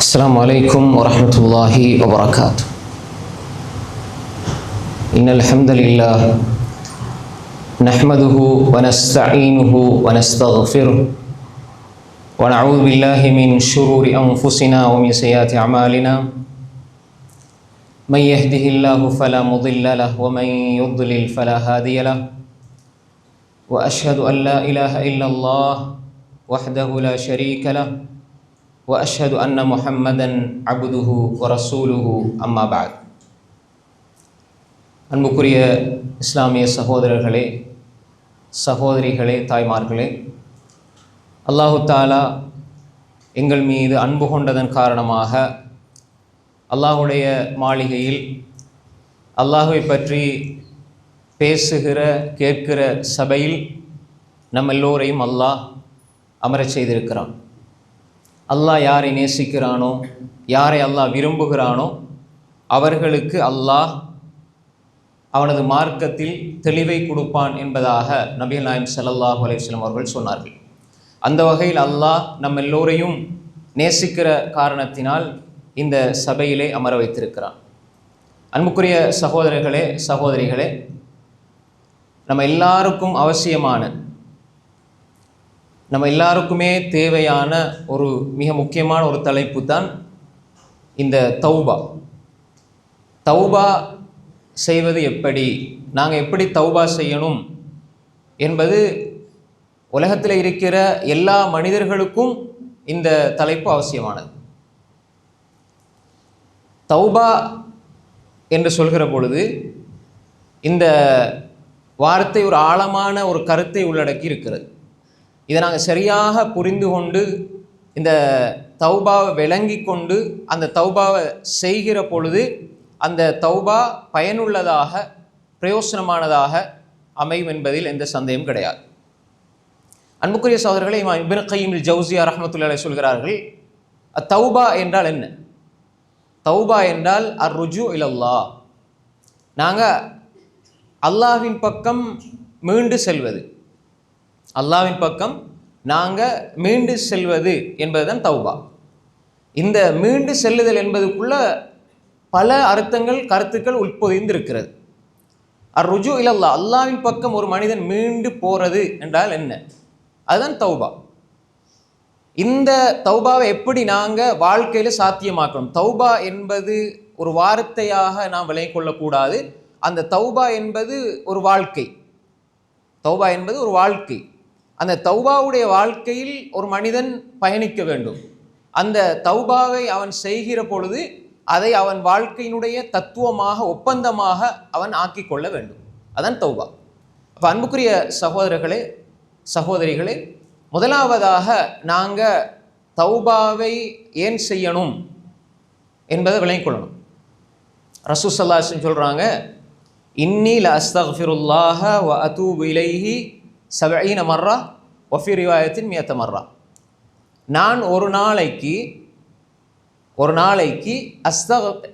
السلام عليكم ورحمة الله وبركاته. إن الحمد لله نحمده ونستعينه ونستغفره ونعوذ بالله من شرور أنفسنا ومن سيئات أعمالنا. من يهده الله فلا مضل له ومن يضلل فلا هادي له. وأشهد أن لا إله إلا الله وحده لا شريك له وأشهد أن محمدًا عبده ورسوله أما بعد. அன்புக்குரிய இஸ்லாமிய சகோதரர்களே, சகோதரிகளே, தாய்மார்களே, அல்லாஹு தாலா எங்கள் மீது அன்பு கொண்டதன் காரணமாக அல்லாஹுடைய மாளிகையில் அல்லாஹுவை பற்றி பேசுகிற கேட்கிற சபையில் நம்ம எல்லோரையும் அல்லாஹ் அமரச் செய்திருக்கிறான். அல்லாஹ் யாரை நேசிக்கிறானோ, யாரை அல்லாஹ் விரும்புகிறானோ அவர்களுக்கு அல்லாஹ் அவனது மார்க்கத்தில் தெளிவை கொடுப்பான் என்பதாக நபிகள் நாயகம் ஸல்லல்லாஹு அலைஹி வஸல்லம் அவர்கள் சொன்னார்கள். அந்த வகையில் அல்லாஹ் நம்ம எல்லோரையும் நேசிக்கிற காரணத்தினால் இந்த சபையிலே அமர வைத்திருக்கிறான். அன்புக்குரிய சகோதரர்களே, சகோதரிகளே, நம்ம எல்லாருக்கும் அவசியமான, நம்ம எல்லாருக்குமே தேவையான ஒரு மிக முக்கியமான ஒரு தலைப்பு தான் இந்த தௌபா. தௌபா செய்வது எப்படி, நாங்கள் எப்படி தௌபா செய்யணும் என்பது உலகத்தில் இருக்கிற எல்லா மனிதர்களுக்கும் இந்த தலைப்பு அவசியமானது. தௌபா என்று சொல்கிற பொழுது இந்த வார்த்தை ஒரு ஆழமான ஒரு கருத்தை உள்ளடக்கி இருக்கிறது. இதை நாங்கள் சரியாக புரிந்து கொண்டு இந்த தௌபாவை விளங்கி கொண்டு அந்த தௌபாவை செய்கிற பொழுது அந்த தௌபா பயனுள்ளதாக பிரயோசனமானதாக அமையும் என்பதில் எந்த சந்தேகம் கிடையாது. அன்புக்குரிய சகோதரர்களே, இமாம் இப்னு கய்யிம் அல் ஜௌஸிய்யா ரஹ்மத்துல்லாஹி அலைஹி சொல்கிறார்கள், தௌபா என்றால் என்ன? தௌபா என்றால் அர்ருஜூ இலல்லாஹ், நாங்கள் அல்லாஹ்வின் பக்கம் மீண்டு செல்வது, அல்லாஹ்வின் பக்கம் நாங்கள் மீண்டு செல்வது என்பதுதான் தௌபா. இந்த மீண்டு செல்லுதல் என்பதுக்குள்ள பல அர்த்தங்கள், கருத்துக்கள் உட்பொதிந்து இருக்கிறது. அர்ருஜூ இலல்லாஹ், அல்லாஹ்வின் பக்கம் ஒரு மனிதன் மீண்டு போறது என்றால் என்ன? அதுதான் தௌபா. இந்த தௌபாவை எப்படி நாங்கள் வாழ்க்கையில் சாத்தியமாக்கணும்? தௌபா என்பது ஒரு வார்த்தையாக நாம் விளங்கிக் கொள்ளக்கூடாது. அந்த தௌபா என்பது ஒரு வாழ்க்கை. தௌபா என்பது ஒரு வாழ்க்கை. அந்த தௌபாவுடைய வாழ்க்கையில் ஒரு மனிதன் பயணிக்க வேண்டும். அந்த தௌபாவை அவன் செய்கிற பொழுது அதை அவன் வாழ்க்கையினுடைய தத்துவமாக, ஒப்பந்தமாக அவன் ஆக்கி கொள்ள வேண்டும். அதான் தௌபா. அப்போ அன்புக்குரிய சகோதரர்களே, சகோதரிகளே, முதலாவதாக நாங்கள் தௌபாவை ஏன் செய்யணும் என்பதை விளங்கிக் கொள்ளணும். ரசூல் ஸல்லல்லாஹு அலைஹி வஸல்லம் சொல்கிறாங்க, இன்னி ல அஸ்தக்ஃபிருல்லாஹ வ அதூபு இலைஹி 70 மர்ரா வ ஃபீ ரிவாயத்தின் 100 மர்ரா. நான் ஒரு நாளைக்கு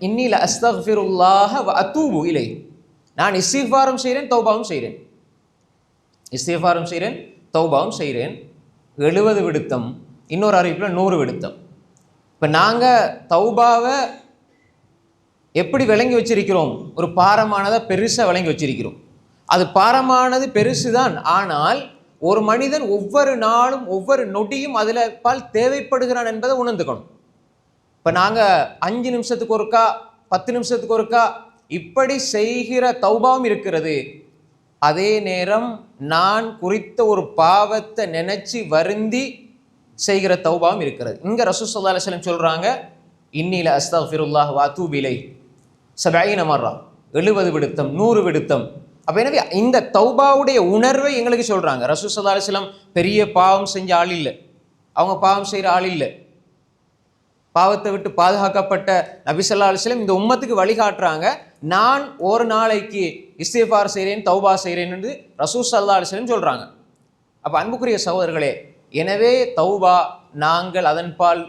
இன்னி ல அஸ்தக்ஃபிருல்லாஹ வ அதூபு இலைஹி, நான் இஸ்திக்ஃபாரும் செய்கிறேன், தௌபாவும் செய்கிறேன். இஸ்திக்ஃபாரும் செய்கிறேன், தௌபாவும் செய்கிறேன். 70 விடுத்தம், இன்னொரு அறிவிப்பில் 100 விடுத்தம். இப்போ நாங்கள் தௌபாவை எப்படி விளங்கி வச்சிருக்கிறோம்? ஒரு பாரமானதை பெருசாக விளங்கி வச்சிருக்கிறோம். அது பாரமானது பெருசு தான். ஆனால் ஒரு மனிதன் ஒவ்வொரு நாளும் ஒவ்வொரு நொடியும் அதில் பால் தேவைப்படுகிறான் என்பதை உணர்ந்துக்கணும். இப்போ நாங்கள் 5 நிமிஷத்துக்கு ஒருக்கா, 10 நிமிஷத்துக்கு ஒருக்கா இப்படி செய்கிற தௌபாவும் இருக்கிறது. அதே நேரம் நான் குறித்த ஒரு பாவத்தை நினைச்சு வருந்தி செய்கிற தௌபாவும் இருக்கிறது. இங்கே ரசூல் ஸல்லல்லாஹு அலைஹி வஸல்லம் சொல்கிறாங்க, இன்னி ல அஸ்தக்ஃபிருல்லாஹ வ அதூபு இலைஹி 70 மர்ரா, 70 விடுத்தம், 100 விடுத்தம். அப்போ எனவே இந்த தௌபாவுடைய உணர்வை எங்களுக்கு சொல்கிறாங்க. ரசூல் ஸல்லல்லாஹு அலைஹி வஸல்லம் பெரிய பாவம் செஞ்ச ஆள் இல்லை, அவங்க பாவம் செய்கிற ஆள் இல்லை. பாவத்தை விட்டு பாதுகாக்கப்பட்ட நபி ஸல்லல்லாஹு அலைஹி வஸல்லம் இந்த உம்மத்துக்கு வழிகாட்டுறாங்க. நான் ஒரு நாளைக்கு இஸ்திக்ஃபார் செய்கிறேன், தௌபா செய்கிறேன் என்று ரசூல் ஸல்லல்லாஹு அலைஹி வஸல்லம் சொல்கிறாங்க. அப்போ அன்புக்குரிய சகோதரர்களே, எனவே தௌபா நாங்கள் அதன்பால்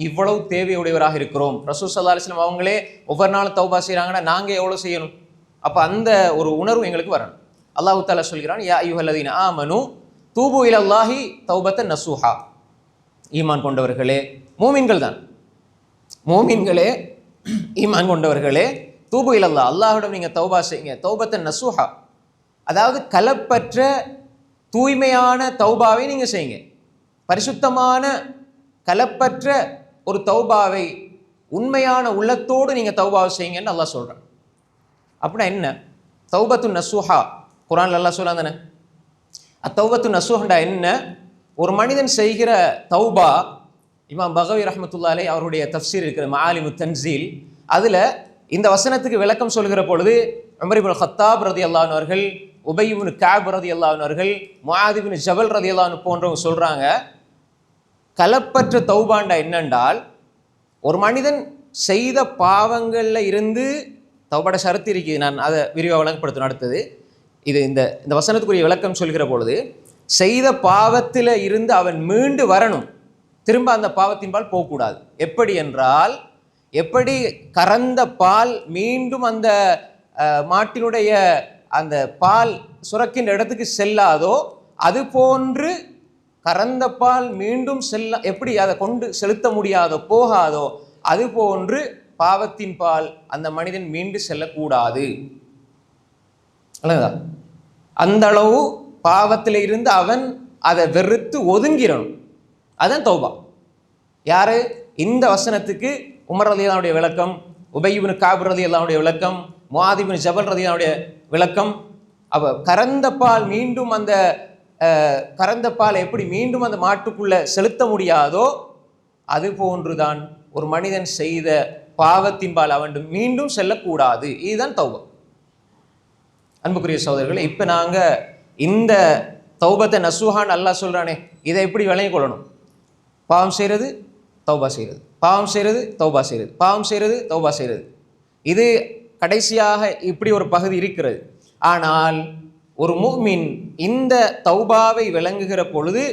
இவ்வளவு தேவையுடையவராக இருக்கிறோம். ரசூல் ஸல்லல்லாஹு அலைஹி வஸல்லம் அவங்களே ஒவ்வொரு நாளும் தௌபா செய்கிறாங்கன்னா நாங்கள் எவ்வளோ செய்யணும்? அப்போ அந்த ஒரு உணர்வு எங்களுக்கு வரணும். அல்லாஹ் தஆலா சொல்கிறான், யா அய்யுஹல்லதீன ஆமனு தூபு இலல்லாஹி தௌபத்தன் நசூஹா, ஈமான் கொண்டவர்களே, மூமின்கள் தான், மோமின்களே, ஈமான் கொண்டவர்களே, தூபு இலல்லா, அல்லாஹ்விடம் நீங்கள் தௌபா செய்யுங்க. தௌபத்தன் நசூஹா, அதாவது கலப்பற்ற தூய்மையான தௌபாவை நீங்கள் செய்யுங்க. பரிசுத்தமான கலப்பற்ற ஒரு தௌபாவை உண்மையான உள்ளத்தோடு நீங்கள் தௌபாவை செய்யுங்கன்னு அல்லாஹ் சொல்கிறான். அப்படின்னா என்ன? தௌபத்து நசூஹா குர்ஆன்ல அல்லாஹ் சொல்லலாம் தானே. அத்தௌபத்து நசூஹா என்ன? ஒரு மனிதன் செய்கிற தௌபா, இமாம் பகவி ரஹ்மத்துல்லாஹி அலைஹி அவருடைய தஃப்சீர் இருக்கிற மஆலிமு தன்சீல், அதில் இந்த வசனத்துக்கு விளக்கம் சொல்கிற பொழுது உமர் இப்னு கத்தாப் ரலியல்லாஹு அன்ஹு அவர்கள், உபய் இப்னு கஅப் ரலியல்லாஹு அன்ஹு அவர்கள், முஆத் இப்னு ஜபல் ரலியல்லாஹு அன்ஹு போன்றவங்க சொல்கிறாங்க, கலப்பற்ற தௌபாண்டா என்னென்றால், ஒரு மனிதன் செய்த பாவங்களில் இருந்து தௌபாட ஷரத்து இருக்குது. நான் அதை விரிவாக விளங்கப்படுத்தணும். அடுத்தது இது இந்த வசனத்துக்குரிய விளக்கம் சொல்கிற பொழுது, செய்த பாவத்தில் இருந்து அவன் மீண்டு வரணும், திரும்ப அந்த பாவத்தின்பால் போகக்கூடாது. எப்படி என்றால், எப்படி கறந்த பால் மீண்டும் அந்த மாட்டினுடைய அந்த பால் சுரக்கின்ற இடத்துக்கு செல்லாதோ, அது போன்று கறந்த பால் மீண்டும் எப்படி அதை கொண்டு செலுத்த முடியாதோ, போகாதோ, அது போன்று பாவத்தின் பால் அந்த மனிதன் மீண்டு செல்லக்கூடாது. அந்த அளவு பாவத்தில் இருந்து அவன் அதை வெறுத்து ஒதுங்கிறணும். அதுதான் தௌபா. யாரு? இந்த வசனத்துக்கு உமர் ரலியல்லாஹுடைய விளக்கம், உபய் இப்னு கஅப் ரலியல்லாஹுடைய விளக்கம், முஆத் இப்னு ஜபல் ரலியல்லாஹுடைய விளக்கம். அவ கறந்த பால் மீண்டும் அந்த கறந்த பால் எப்படி மீண்டும் அந்த மாட்டுக்குள்ள செலுத்த முடியாதோ, அது போன்றுதான் ஒரு மனிதன் செய்த பாவத்தின் பால் அவன் மீண்டும் செல்லக்கூடாது. இதுதான் தௌபா. அன்புக்குரிய சகோதரர்களே, இப்போ நாங்கள் இந்த தௌபத்தை நசூஹான்னு அல்லாஹ் சொல்கிறானே, இதை எப்படி விளங்கிக் கொள்ளணும்? பாவம் செய்கிறது, தௌபா செய்கிறது, பாவம் செய்கிறது, தௌபா செய்கிறது, பாவம் செய்கிறது, தௌபா செய்கிறது. இது கடைசியாக இப்படி ஒரு பகுதி இருக்கிறது. ஆனால் ஒரு முஃமின் இந்த தௌபாவை விளங்குகிற பொழுது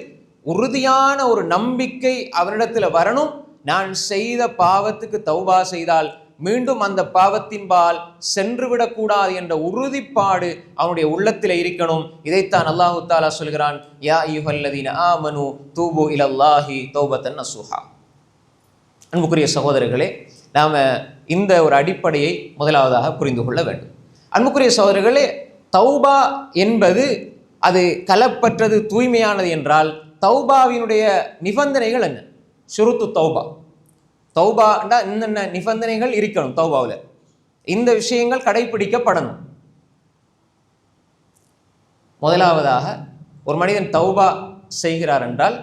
உறுதியான ஒரு நம்பிக்கை அவனிடத்தில் வரணும். நான் செய்த பாவத்துக்கு தௌபா செய்தால் மீண்டும் அந்த பாவத்தின்பால் சென்றுவிடக்கூடாது என்ற உறுதிப்பாடு அவனுடைய உள்ளத்தில் இருக்கணும். இதைத்தான் அல்லாஹு தஆலா சொல்கிறான், யா அய்யுஹல்லதீன ஆமனு தூபு இலல்லாஹி தௌபத்தன் நசூஹா. அன்புக்குரிய சகோதரர்களே, நாம் இந்த ஒரு அடிப்படையை முதலாவதாக புரிந்து கொள்ள வேண்டும். அன்புக்குரிய சகோதரர்களே, தௌபா என்பது அது கலப்பற்றது, தூய்மையானது என்றால் தௌபாவினுடைய நிபந்தனைகள் என்ன? ஷுருத்து தௌபா. தௌபாண்டா என்னென்ன நிபந்தனைகள் இருக்கணும்? தௌபாவில் இந்த விஷயங்கள் கடைபிடிக்கப்படணும். முதலாவதாக, ஒரு மனிதன் தௌபா செய்கிறார் என்றால்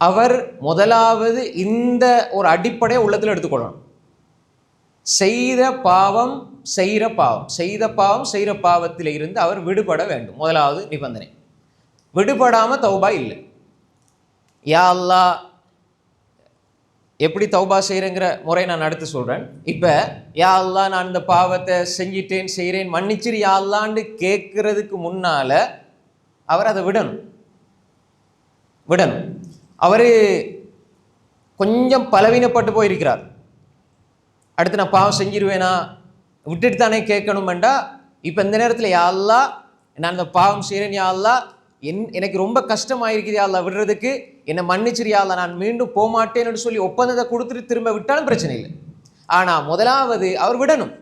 அவர் முதலாவது இந்த ஒரு அடிப்படையை உள்ளத்தில் எடுத்துக்கொள்ளணும். செய்த பாவம் செய்கிற பாவத்தில் இருந்து அவர் விடுபட வேண்டும். முதலாவது நிபந்தனை. விடுபடாமல் தௌபா இல்லை. யா அல்லாஹ், எப்படி தௌபா செய்கிறேங்கிற முறை நான் அடுத்து சொல்கிறேன். இப்போ யா அல்லாஹ், நான் இந்த பாவத்தை செஞ்சிட்டேன், செய்கிறேன், மன்னிச்சிரு யா அல்லான்னு கேட்கறதுக்கு முன்னால் அவர் அதை விடணும். அவர் கொஞ்சம் பலவீனப்பட்டு போயிருக்கிறார். அடுத்து நான் பாவம் செஞ்சிருவேனா, விட்டுட்டு தானே கேட்கணுமெண்டா, இப்போ இந்த நேரத்தில் யா அல்லாஹ், நான் இந்த பாவம் செய்கிறேன் யா அல்லாஹ், எனக்கு ரொம்ப கஷ்டமாயிருக்குது யா அல்லாஹ் விடுறதுக்கு, என்னை மன்னிச்சிரு யா அல்லாஹ், நான் மீண்டும் போகமாட்டேன்னு சொல்லி ஒப்பந்தத்தை கொடுத்துட்டு திரும்ப விட்டாலும் பிரச்சனை இல்லை. ஆனால் முதலாவது அவர் விடணும்,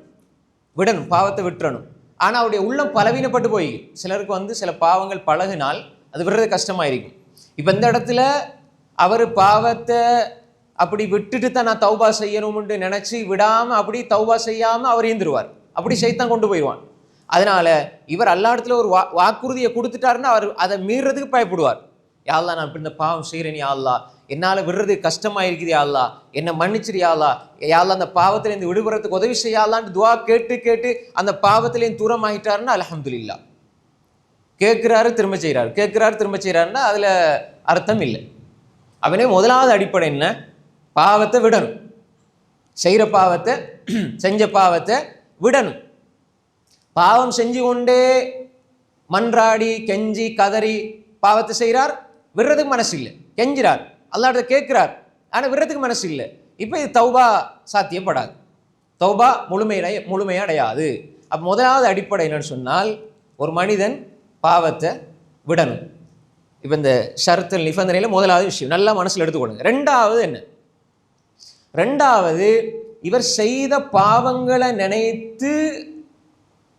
பாவத்தை விட்டுறணும். ஆனால் அவருடைய உள்ளம் பலவீனப்பட்டு போய், சிலருக்கு சில பாவங்கள் பழகினால் அது விடுறது கஷ்டமாயிருக்கும். இப்போ இந்த இடத்துல அவர் பாவத்தை அப்படி விட்டுட்டு தான் நான் தௌபா செய்யணும்னு நினச்சி விடாமல் அப்படி தௌபா செய்யாமல் அவர் இருந்துருவார். அப்படி சைத்தான் கொண்டு போயிடுவான். அதனால இவர் எல்லா இடத்துல ஒரு வாக்குறுதியை கொடுத்துட்டாருன்னா அவர் அதை மீறதுக்கு பயப்படுவார். யா அல்லாஹ், நான் இப்படி இந்த பாவம் செய்கிறேன் யா அல்லாஹ், என்னால் விடுறது கஷ்டமாக இருக்குது யா அல்லாஹ், என்னை மன்னிச்சிரு யா அல்லாஹ், அந்த பாவத்திலேருந்து விடுபடுறதுக்கு உதவி செய்யலான்னு துவா கேட்டு அந்த பாவத்திலேருந்து தூரமாகிட்டாருன்னா அல்ஹம்துலில்லாஹ். கேட்குறாரு திரும்ப செய்கிறாருன்னா அதில் அர்த்தம் இல்லை. அவனே முதலாவது அடிப்படை என்ன? பாவத்தை விடணும். செஞ்ச பாவத்தை விடணும். பாவம் செஞ்சு கொண்டே மன்றாடி கெஞ்சி கதறி பாவத்தை செய்கிறார், விடுறதுக்கு மனசு இல்லை. கெஞ்சிறார், அல்லாஹ்ட்ட கேட்கிறார், ஆனால் விடுறதுக்கு மனசு இல்லை. இப்போ இது தௌபா சாத்தியப்படாது, தௌபா முழுமையடையாது. அப்போ முதலாவது அடிப்படை என்னன்னு சொன்னால், ஒரு மனிதன் பாவத்தை விடணும். இப்போ இந்த ஷரத்துல் நிபந்தனையில் முதலாவது விஷயம் நல்லா மனசில் எடுத்துக்கொள்ளுங்க. ரெண்டாவது என்ன? ரெண்டாவது, இவர் செய்த பாவங்களை நினைத்து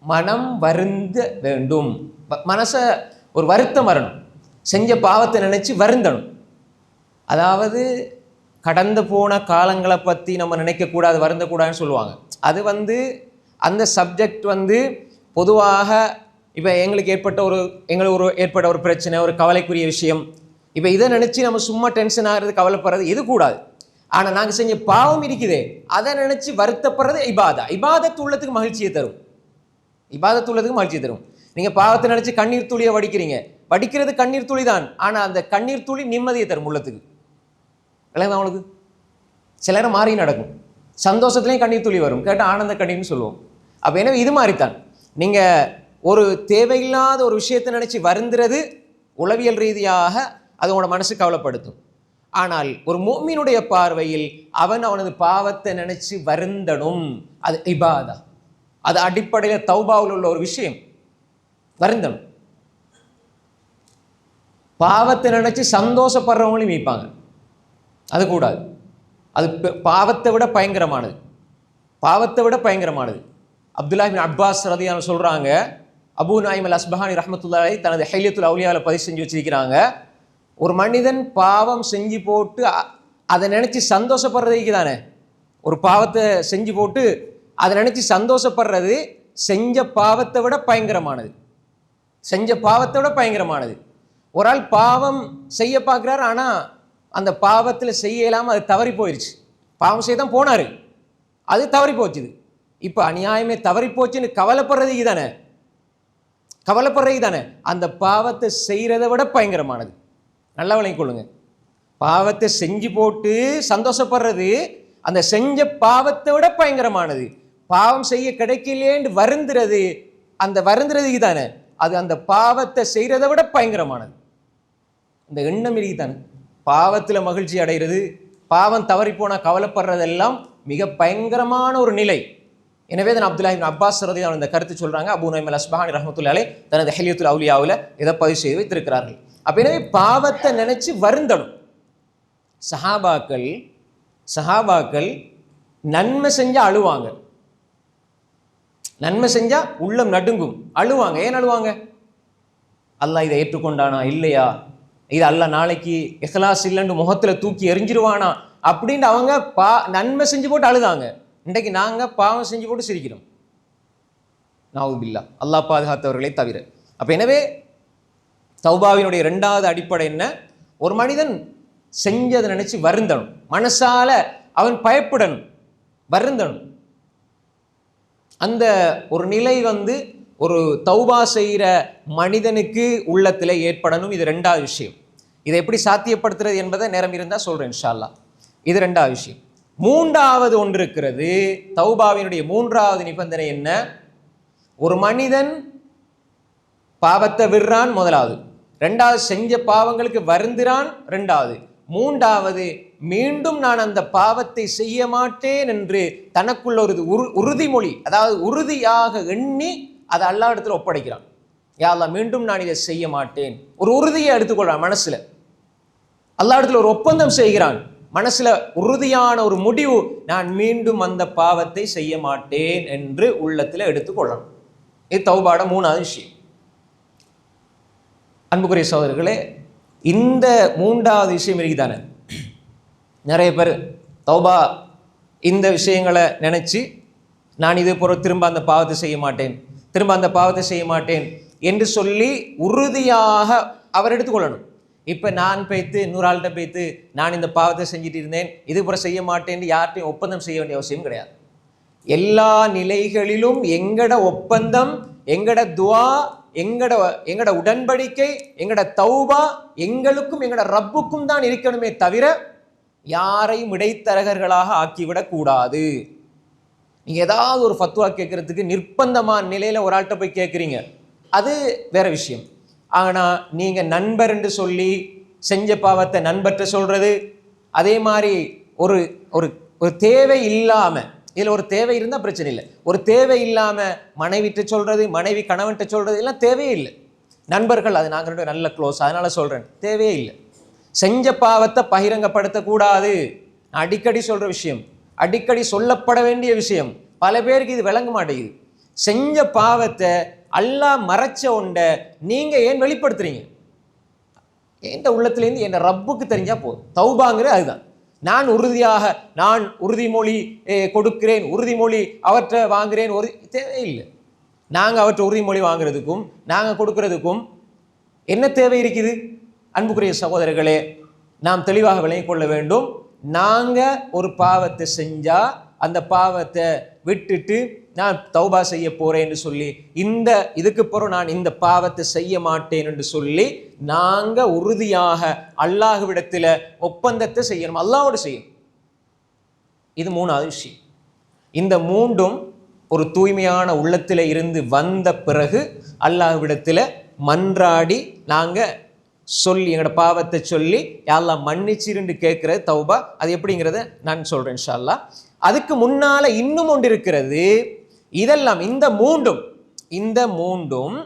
மனம் வருந்த வேண்டும். மனச ஒரு வருத்தம் வரணும், செஞ்ச பாவத்தை நினைச்சு வருந்தணும். அதாவது கடந்து போன காலங்களை பற்றி நம்ம நினைக்கக்கூடாது, வருந்தக்கூடாதுன்னு சொல்லுவாங்க. அது அந்த சப்ஜெக்ட் பொதுவாக இப்போ எங்களுக்கு ஏற்பட்ட ஒரு பிரச்சனை, ஒரு கவலைக்குரிய விஷயம். இப்போ இதை நினச்சி நம்ம சும்மா டென்ஷன் ஆகிறது, கவலைப்படுறது இது கூடாது. ஆனால் நாங்கள் செஞ்ச பாவம் இருக்குதே அதை நினச்சி வருத்தப்படுறது இபாதத் உள்ளத்துக்கு மகிழ்ச்சியை தரும். இபாதத் உள்ளதுக்கு மகிழ்ச்சியை தரும். நீங்கள் பாவத்தை நினச்சி கண்ணீர் துளியை வடிக்கிறது கண்ணீர் துளி தான். ஆனால் அந்த கண்ணீர் துளி நிம்மதியை தரும் உள்ளத்துக்கு. விளங்குதா அவங்களுக்கு? சில நேரம் மாறி நடக்கும். சந்தோஷத்துலேயும் கண்ணீர் துளி வரும், கேட்டால் ஆனந்த கண்ணீர்னு சொல்லுவோம். அப்போ எனவே இது மாதிரித்தான் நீங்கள் ஒரு தேவையில்லாத ஒரு விஷயத்தை நினச்சி வருந்துறது உளவியல் ரீதியாக அது உங்களோட மனசு கவலைப்படுத்தும். ஆனால் ஒரு முஃமினுடைய பார்வையில் அவனது பாவத்தை நினைச்சு வருந்தணும். அது இபாதா, அது அடிப்படையில் தௌபாவில் உள்ள ஒரு விஷயம். வருந்தணும். பாவத்தை நினைச்சு சந்தோஷப்படுறவங்களையும் மீட்பாங்க, அது கூடாது. அது பாவத்தை விட பயங்கரமானது, பாவத்தை விட பயங்கரமானது. அப்துல்லா இப்னு அப்பாஸ் ரலியல்லாஹு சொல்றாங்க, அபூ நுஐம் அல் அஸ்பஹானி ரஹ்மத்துல்லாஹி அலைஹி தனது ஹில்யத்துல் அவுலியாவில் பதிவு செஞ்சு வச்சிருக்கிறாங்க. ஒரு மனிதன் பாவம் செஞ்சு போட்டு அதை நினைச்சு சந்தோஷப்படுறதுக்கு தானே, ஒரு பாவத்தை செஞ்சு போட்டு அதை நினைச்சு சந்தோஷப்படுறது செஞ்ச பாவத்தை விட பயங்கரமானது. செஞ்ச பாவத்தை விட பயங்கரமானது. ஒரு ஆள் பாவம் செய்ய பார்க்குறாரு, ஆனால் அந்த பாவத்தில் செய்ய இல்லாமல் அது தவறி போயிடுச்சு. பாவம் செய்ய தான் போனார், அது தவறி போச்சுது. இப்போ அநியாயமே தவறி போச்சுன்னு கவலைப்படுறதுக்கு தானே, கவலைப்படுறதுக்கு தானே அந்த பாவத்தை செய்கிறத விட பயங்கரமானது. நல்லா விளங்கிக் கொள்ளுங்க. பாவத்தை செஞ்சு போட்டு சந்தோஷப்படுறது அந்த செஞ்ச பாவத்தை விட பயங்கரமானது. பாவம் செய்ய கிடைக்கலேன்னு வருந்துறது, அந்த வருந்துறதுக்கு தானே அது அந்த பாவத்தை செய்கிறத விட பயங்கரமானது. இந்த எண்ணம் தானே பாவத்தில் மகிழ்ச்சி அடைகிறது, பாவம் தவறி போனால் கவலைப்படுறதெல்லாம் மிக பயங்கரமான ஒரு நிலை. எனவே தான் அப்துல்லா இப்னு அப்பாஸ் ரலியல்லாஹு இந்த கருத்து சொல்றாங்க. அபூ நுஐம் அல் அஸ்பஹானி ரஹ்மத்துல்லாஹி அலைஹி தனது ஹில்யத்துல் அவுலியாவில் இதை பதிவு செய்து வைத்திருக்கிறார்கள். அப்போ எனவே பாவத்தை நினைச்சு வருந்தணும். சஹாபாக்கள் நன்மை செஞ்சா அழுவாங்க, நன்மை செஞ்சா உள்ளம் நடுங்கும், அழுவாங்க. ஏன் அழுவாங்க? அல்லாஹ் இதை ஏற்றுக்கொண்டானா இல்லையா, இது அல்லாஹ் நாளைக்கு இஹ்லாஸ் இல்லைன்னு முகத்தில் தூக்கி எரிஞ்சிருவானா அப்படின்ட்டு அவங்க நன்மை செஞ்சு போட்டு அழுதாங்க. இன்றைக்கு நாங்கள் பாவம் செஞ்சு போட்டு சிரிக்கிறோம். நவுதுபில்லா, அல்லாஹ் பாதுகாத்தவர்களை தவிர. அப்போ எனவே தௌபாவினுடைய இரண்டாவது அடிப்படை என்ன? ஒரு மனிதன் செஞ்சதை நினைச்சு வருந்தணும், மனசால அவன் பயப்படணும், வருந்தணும். அந்த ஒரு நிலை ஒரு தௌபா செய்கிற மனிதனுக்கு உள்ளத்தில் ஏற்படணும். இது ரெண்டாவது விஷயம். இதை எப்படி சாத்தியப்படுத்துறது என்பதை நேரம் இருந்தால் சொல்கிறேன் இன்ஷா அல்லாஹ். இது ரெண்டாவது விஷயம். மூன்றாவது ஒன்று இருக்கிறது. தௌபாவினுடைய மூன்றாவது நிபந்தனை என்ன? ஒரு மனிதன் பாவத்தை விடுறான், முதலாவது. ரெண்டாவது, செஞ்ச பாவங்களுக்கு வருந்துறான், ரெண்டாவது. மூன்றாவது, மீண்டும் நான் அந்த பாவத்தை செய்ய மாட்டேன் என்று தனக்குள்ள ஒரு உறுதிமொழி, அதாவது உறுதியாக எண்ணி அதை அல்லாஹ் இடத்துல ஒப்படைக்கிறான். யா அல்லாஹ், மீண்டும் நான் இதை செய்ய மாட்டேன். ஒரு உறுதியை எடுத்துக்கொள்றான் மனசுல. அல்லாஹ் இடத்துல ஒரு ஒப்பந்தம் செய்கிறான் மனசுல, உறுதியான ஒரு முடிவு, நான் மீண்டும் அந்த பாவத்தை செய்ய மாட்டேன் என்று உள்ளத்துல எடுத்துக்கொள்ளணும். இது தௌபாட மூணாவது விஷயம். அன்புக்குரிய சகோதரர்களே, இந்த மூன்றாவது விஷயம் இருக்குதானே, நிறைய பேர் தௌபா இந்த விஷயங்களை நினைச்சு நான் இது போற திரும்ப அந்த பாவத்தை செய்ய மாட்டேன், திரும்ப அந்த பாவத்தை செய்ய மாட்டேன் என்று சொல்லி உறுதியாக அவர் எடுத்துக்கொள்ளணும். இப்போ நான் பேய்த்து இன்னொரு ஆள்கிட்ட பேய்த்து நான் இந்த பாவத்தை செஞ்சுட்டு இருந்தேன், இது போல செய்ய மாட்டேன் யார்ட்டையும் ஒப்பந்தம் செய்ய வேண்டிய அவசியம் கிடையாது. எல்லா நிலைகளிலும் எங்கட ஒப்பந்தம், எங்கட துவா, எங்கட உடன்படிக்கை, எங்கட தௌபா எங்களுக்கும் எங்கட ரப்புக்கும் தான் இருக்கணுமே தவிர யாரையும் இடைத்தரகர்களாக ஆக்கிவிடக் கூடாது. நீங்க ஏதாவது ஒரு ஃபத்வா கேட்கறதுக்கு நிர்பந்தமான நிலையில ஒரு ஆள்கிட்ட போய் கேட்குறீங்க, அது வேற விஷயம். ஆனா நீங்க நண்பர் என்று சொல்லி செஞ்ச பாவத்தை நண்பர்கிட்ட சொல்றது, அதே மாதிரி ஒரு ஒரு தேவை இல்லாம, இதுல ஒரு தேவை இருந்தா பிரச்சனை இல்லை, ஒரு தேவை இல்லாம மனைவிட்ட சொல்றது, மனைவி கணவன்கிட்ட சொல்றது எல்லாம் தேவையே இல்லை. நண்பர்கள், அது நாங்கள் நல்ல க்ளோஸ் அதனால சொல்றேன், தேவையே இல்லை. செஞ்ச பாவத்தை பகிரங்கப்படுத்தக்கூடாது. நான் அடிக்கடி சொல்ற விஷயம், அடிக்கடி சொல்லப்பட வேண்டிய விஷயம். பல பேருக்கு இது விளங்க மாட்டேங்குது. செஞ்ச பாவத்தை அல்லாஹ் மறைச்ச ஒன்றை நீங்க ஏன் வெளிப்படுத்துறீங்க? எந்த உள்ளத்திலேருந்து என் ரப்புக்கு தெரிஞ்சா போதும். தௌபாங்கிறது அதுதான். நான் உறுதிமொழி கொடுக்கிறேன், உறுதிமொழி அவற்றை வாங்குறேன், தேவையில்லை. நாங்கள் அவற்றை உறுதிமொழி வாங்குறதுக்கும் நாங்கள் கொடுக்கறதுக்கும் என்ன தேவை இருக்குது? அன்புக்குரிய சகோதரர்களே, நாம் தெளிவாக விளங்கிக் கொள்ள வேண்டும். நாங்கள் ஒரு பாவத்தை செஞ்சா அந்த பாவத்தை விட்டுட்டு நான் தௌபா செய்ய போறேன் என்று சொல்லி, இதுக்கு பிறகு நான் இந்த பாவத்தை செய்ய மாட்டேன் என்று சொல்லி நாங்கள் உறுதியாக அல்லாஹ்விடத்தில் ஒப்பந்தத்தை செய்யணும், அல்லாஹ்வோடு செய்யணும். இது மூணாவது விஷயம். இந்த மூன்றும் ஒரு தூய்மையான உள்ளத்தில் இருந்து வந்த பிறகு அல்லாஹ்விடத்தில் மன்றாடி நாங்கள் சொல்லி எங்களோட பாவத்தை சொல்லி யா அல்லாஹ் மன்னிச்சிருந்து கேட்கிறது தௌபா. அது எப்படிங்கிறத நான் சொல்றேன் இன்ஷா அல்லாஹ். அதுக்கு முன்னால இன்னும் ஒன்று இருக்கிறது. இதெல்லாம் இந்த மூன்றும்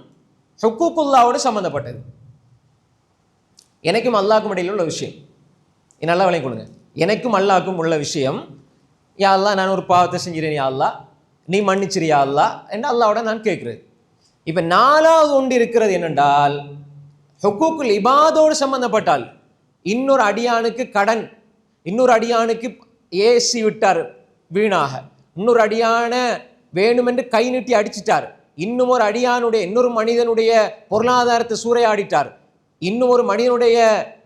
ஹுக்கூக்குல்லாவோடு சம்பந்தப்பட்டது. எனக்கும் அல்லாஹ்க்கும் இடையில் உள்ள விஷயம். நல்லா விளங்கிக் கொள்ளுங்க. எனக்கும் அல்லாஹ்க்கும் உள்ள விஷயம். யா அல்லாஹ் நான் ஒரு பாவத்தை செஞ்சிறேன், யா அல்லாஹ் நீ மன்னிச்சிரியா அல்லாஹ் என்று அல்லாஹ்வோட நான் கேட்கிறது. இப்ப நாலாவது ஒன்று இருக்கிறது என்னென்றால், ஹுக்கூக்குல் இபாதோடு சம்பந்தப்பட்டால் இன்னொரு அடியானுக்கு கடன், இன்னொரு அடியானுக்கு ஏசி விட்டார் வீணாக, இன்னொரு அடியான வேணுமென்று கை நீட்டி அடிச்சிட்டார், இன்னொரு மனிதனுடைய பொருளாதாரத்தை சூறையாடிட்டார், இன்னொரு மனிதனுடைய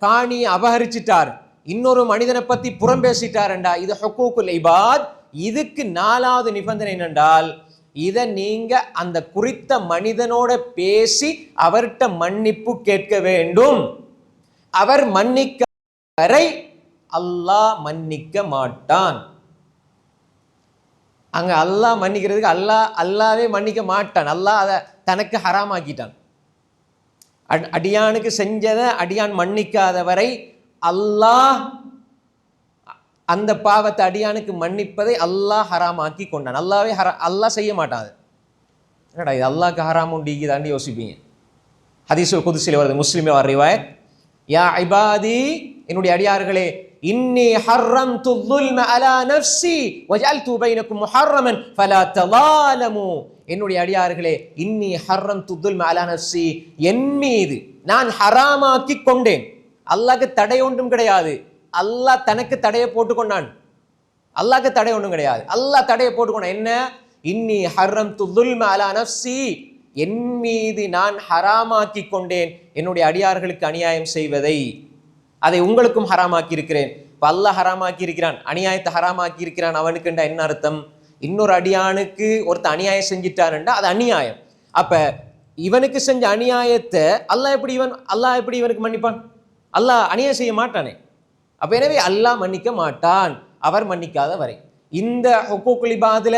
காணி அபகரிச்சிட்டார், இன்னொரு மனிதனை பத்தி புறம் பேசிட்டார் என்றா இது ஹுக்கூக்குல் இபாத். இதுக்கு நாலாவது நிபந்தனை என்னென்றால், இதை நீங்க அந்த குறித்த மனிதனோட பேசி அவர்கிட்ட மன்னிப்பு கேட்க வேண்டும். அவர் மன்னிக்க வரை அல்லாஹ் மன்னிக்க மாட்டான். அங்க அல்லாஹ் மன்னிக்கிறதுக்கு அல்லாவே மன்னிக்க மாட்டான். அல்லாஹ் அதை தனக்கு ஹராமாக்கிட்டான். அடியானுக்கு செஞ்சதை அடியான் மன்னிக்காத வரை அல்லாஹ் அந்த பாவத்தை அடியானுக்கு மன்னிப்பதை அல்லாஹ் ஹராமாக்கி கொண்டான். அல்லாஹ் செய்ய மாட்டான். என்னடா இது அல்லாஹ்க்கு ஹராம் உண்டிக்கு தாண்டி யோசிப்பீங்க. ஹதீஸுல் குத்ஸில் வருது, முஸ்லிமில் வர ரிவாயத், யா இபாதி என்னுடைய அடியார்களே, இன்னி ஹர்ரம்து ظுல்ம அலா நஃப்ஸி வஜஅல்து பைனக்கும் முஹர்ரமன் ஃபலா தலாலமு. என்னுடைய அடியார்களே, இன்னி ஹர்ரம்து ظுல்ம அலா நஃப்ஸி, என் மீது நான் ஹராமாக்கி கொண்டேன். அல்லாஹ்க்கு தடை ஒன்றும் கிடையாது. அல்லாஹ் தனக்கு தடையை போட்டுக்கொண்டான். அல்லாஹ்க்கு தடை ஒன்றும் கிடையாது. அல்லாஹ் தடையை போட்டுக்கொண்டான். என்ன? இன்னி ஹர்ரம்து ظுல்ம அலா நஃப்ஸி, என் மீது நான் ஹராமாக்கி கொண்டேன் என்னுடைய அடியார்களுக்கு அநியாயம் செய்வதை. அதை உங்களுக்கும் ஹராமாக்கி இருக்கிறேன். இப்போ அல்லாஹ் ஹராமாக்கி இருக்கிறான், அநியாயத்தை ஹராமாக்கி இருக்கிறான். அவனுக்குண்டா என்ன அர்த்தம்? இன்னொரு அடியானுக்கு ஒருத்தர் அநியாயம் செஞ்சிட்டாருண்டா அது அநியாயம். அப்ப இவனுக்கு செஞ்ச அநியாயத்தை அல்லாஹ் எப்படி இவனுக்கு மன்னிப்பான்? அல்லாஹ் அநியாயம் செய்ய மாட்டானே. அப்ப எனவே அல்லாஹ் மன்னிக்க மாட்டான், அவர் மன்னிக்காத வரை. இந்த ஹுக்கூக்குல் இபாதுல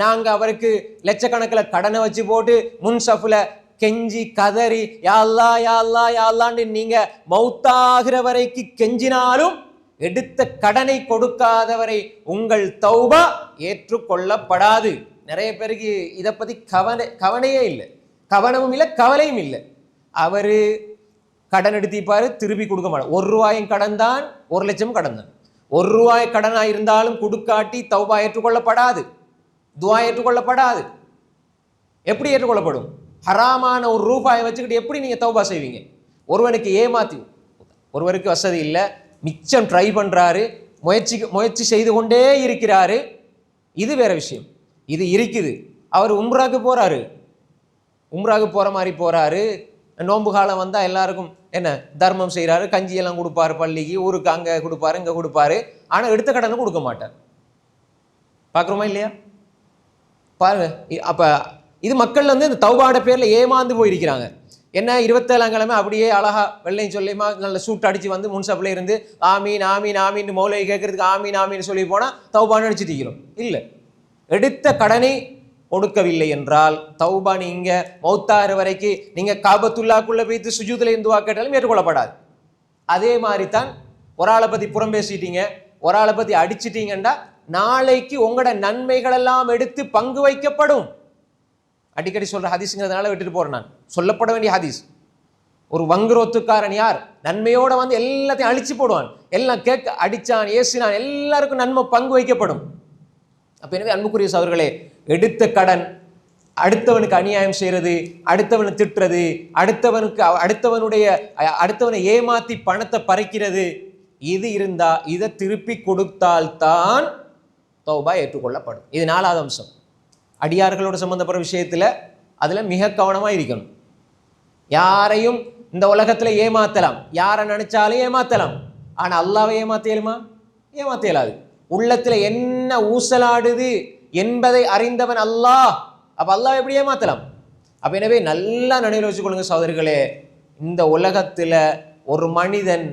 நாங்க அவருக்கு லட்சக்கணக்கில் கடனை வச்சு போட்டு முன்சஃப்ல கெஞ்சி கதறி யா அல்லாஹ் யா அல்லாஹ் யா அல்லாஹ்னு நீங்க மௌத்தாகிற வரைக்கு கெஞ்சினாலும் எடுத்த கடனை கொடுக்காதவரை உங்கள் தௌபா ஏற்றுக்கொள்ளப்படாது. நிறைய பேருக்கு இதை பத்தி கவனையே இல்லை, கவனமும் இல்லை, கவலையும் இல்லை. அவரு கடன் எடுத்திப்பாரு, திருப்பி கொடுக்க மாட்டார். 1 ரூபாயும் கடன் தான், 1 லட்சம் கடன் தான். 1 ரூபாய் கடனா இருந்தாலும் கொடுக்காட்டி தௌபா ஏற்றுக்கொள்ளப்படாது, துஆ ஏற்றுக்கொள்ளப்படாது. எப்படி ஏற்றுக்கொள்ளப்படும்? ஹராமான 1 ரூபாயை வச்சுக்கிட்டு எப்படி நீங்க தௌபா செய்வீங்க? ஒருவனுக்கு ஏமாத்தி, ஒருவருக்கு வசதி இல்லை, மிச்சம் ட்ரை பண்றாரு, முயற்சி செய்து கொண்டே இருக்கிறாரு, இது வேற விஷயம். இது இருக்குது. அவர் உம்ராக்கு போறாரு, உம்ராக்கு போற மாதிரி போறாரு. நோன்பு காலம் வந்தால் எல்லாருக்கும் என்ன தர்மம் செய்கிறாரு, கஞ்சியெல்லாம் கொடுப்பாரு, பள்ளிக்கு ஊருக்கு அங்கே கொடுப்பாரு, இங்கே கொடுப்பாரு. ஆனால் எடுத்த கடனை கொடுக்க மாட்டார். பார்க்குறோமா இல்லையா? பாருங்க. அப்போ இது மக்கள் இந்த தௌபாட பேரில் ஏமாந்து போயிருக்கிறாங்க. என்ன 27ஆம் கிழமை அப்படியே அழகா வெள்ளையும் சொல்லியுமா நல்ல சூட் அடிச்சு வந்து முன்சப்பில் இருந்து ஆமீன் ஆமீன் ஆமீன் மௌலை கேட்கறதுக்கு ஆமீன் ஆமீன் சொல்லி போனால் தௌபான்னு அடிச்சுட்டு இருக்கிறோம். இல்லை, எடுத்த கடனை கொடுக்கவில்லை என்றால் தௌபா நீங்க மௌத்தாறு வரைக்கும் நீங்க காபத்துல்லாக்குள்ள போய்த்து சுஜூதுல இருந்து கேட்டாலும் ஏற்றுக்கொள்ளப்படாது. அதே மாதிரி தான் ஒரு ஆளை பத்தி புறம் பேசிட்டீங்க, ஒரு ஆளை பத்தி அடிச்சிட்டீங்கன்னா நாளைக்கு உங்களோட நன்மைகள் எல்லாம் எடுத்து பங்கு வைக்கப்படும். அடிக்கடி சொல்ற ஹதீஸ்ங்கிறதுனால விட்டுட்டு போறேன், நான் சொல்லப்பட வேண்டிய ஹதீஸ். ஒரு வங்குரோத்துக்காரன் யார்? நன்மையோட வந்து எல்லாத்தையும் அழிச்சு போடுவான். எல்லாம் கேட்க அடிச்சான், ஏசினான், எல்லாருக்கும் நன்மை பங்கு வைக்கப்படும். அப்ப எனவே அன்புக்குரிய சகோதரர்களே, எடுத்த கடன், அடுத்தவனுக்கு அநியாயம் செய்யறது, அடுத்தவனை திட்டுறது, அடுத்தவனை ஏமாத்தி பணத்தை பறிக்கிறது, இது இருந்தா இதை திருப்பி கொடுத்தால்தான் தௌபா ஏற்றுக்கொள்ளப்படும். இது 4வது அம்சம். அடியார்களோட சம்பந்தப்பட்ட விஷயத்துல அதுல மிக கவனமா இருக்கணும். யாரையும் இந்த உலகத்துல ஏமாத்தலாம், யாரை நினைச்சாலும் ஏமாத்தலாம். ஆனா அல்லாவை ஏமாத்தேலுமா? ஏமாத்தேலாது. உள்ளத்துல என்ன ஊசலாடுது என்பதை அறிந்தவன் அல்லாஹ். அப்ப அல்லாஹ் எப்படி ஏமாத்தலாம்? அப்ப எனவே நல்லா நினைவில் வச்சுக்கொள்ளுங்க சகோதரர்களே, இந்த உலகத்துல ஒரு மனிதன்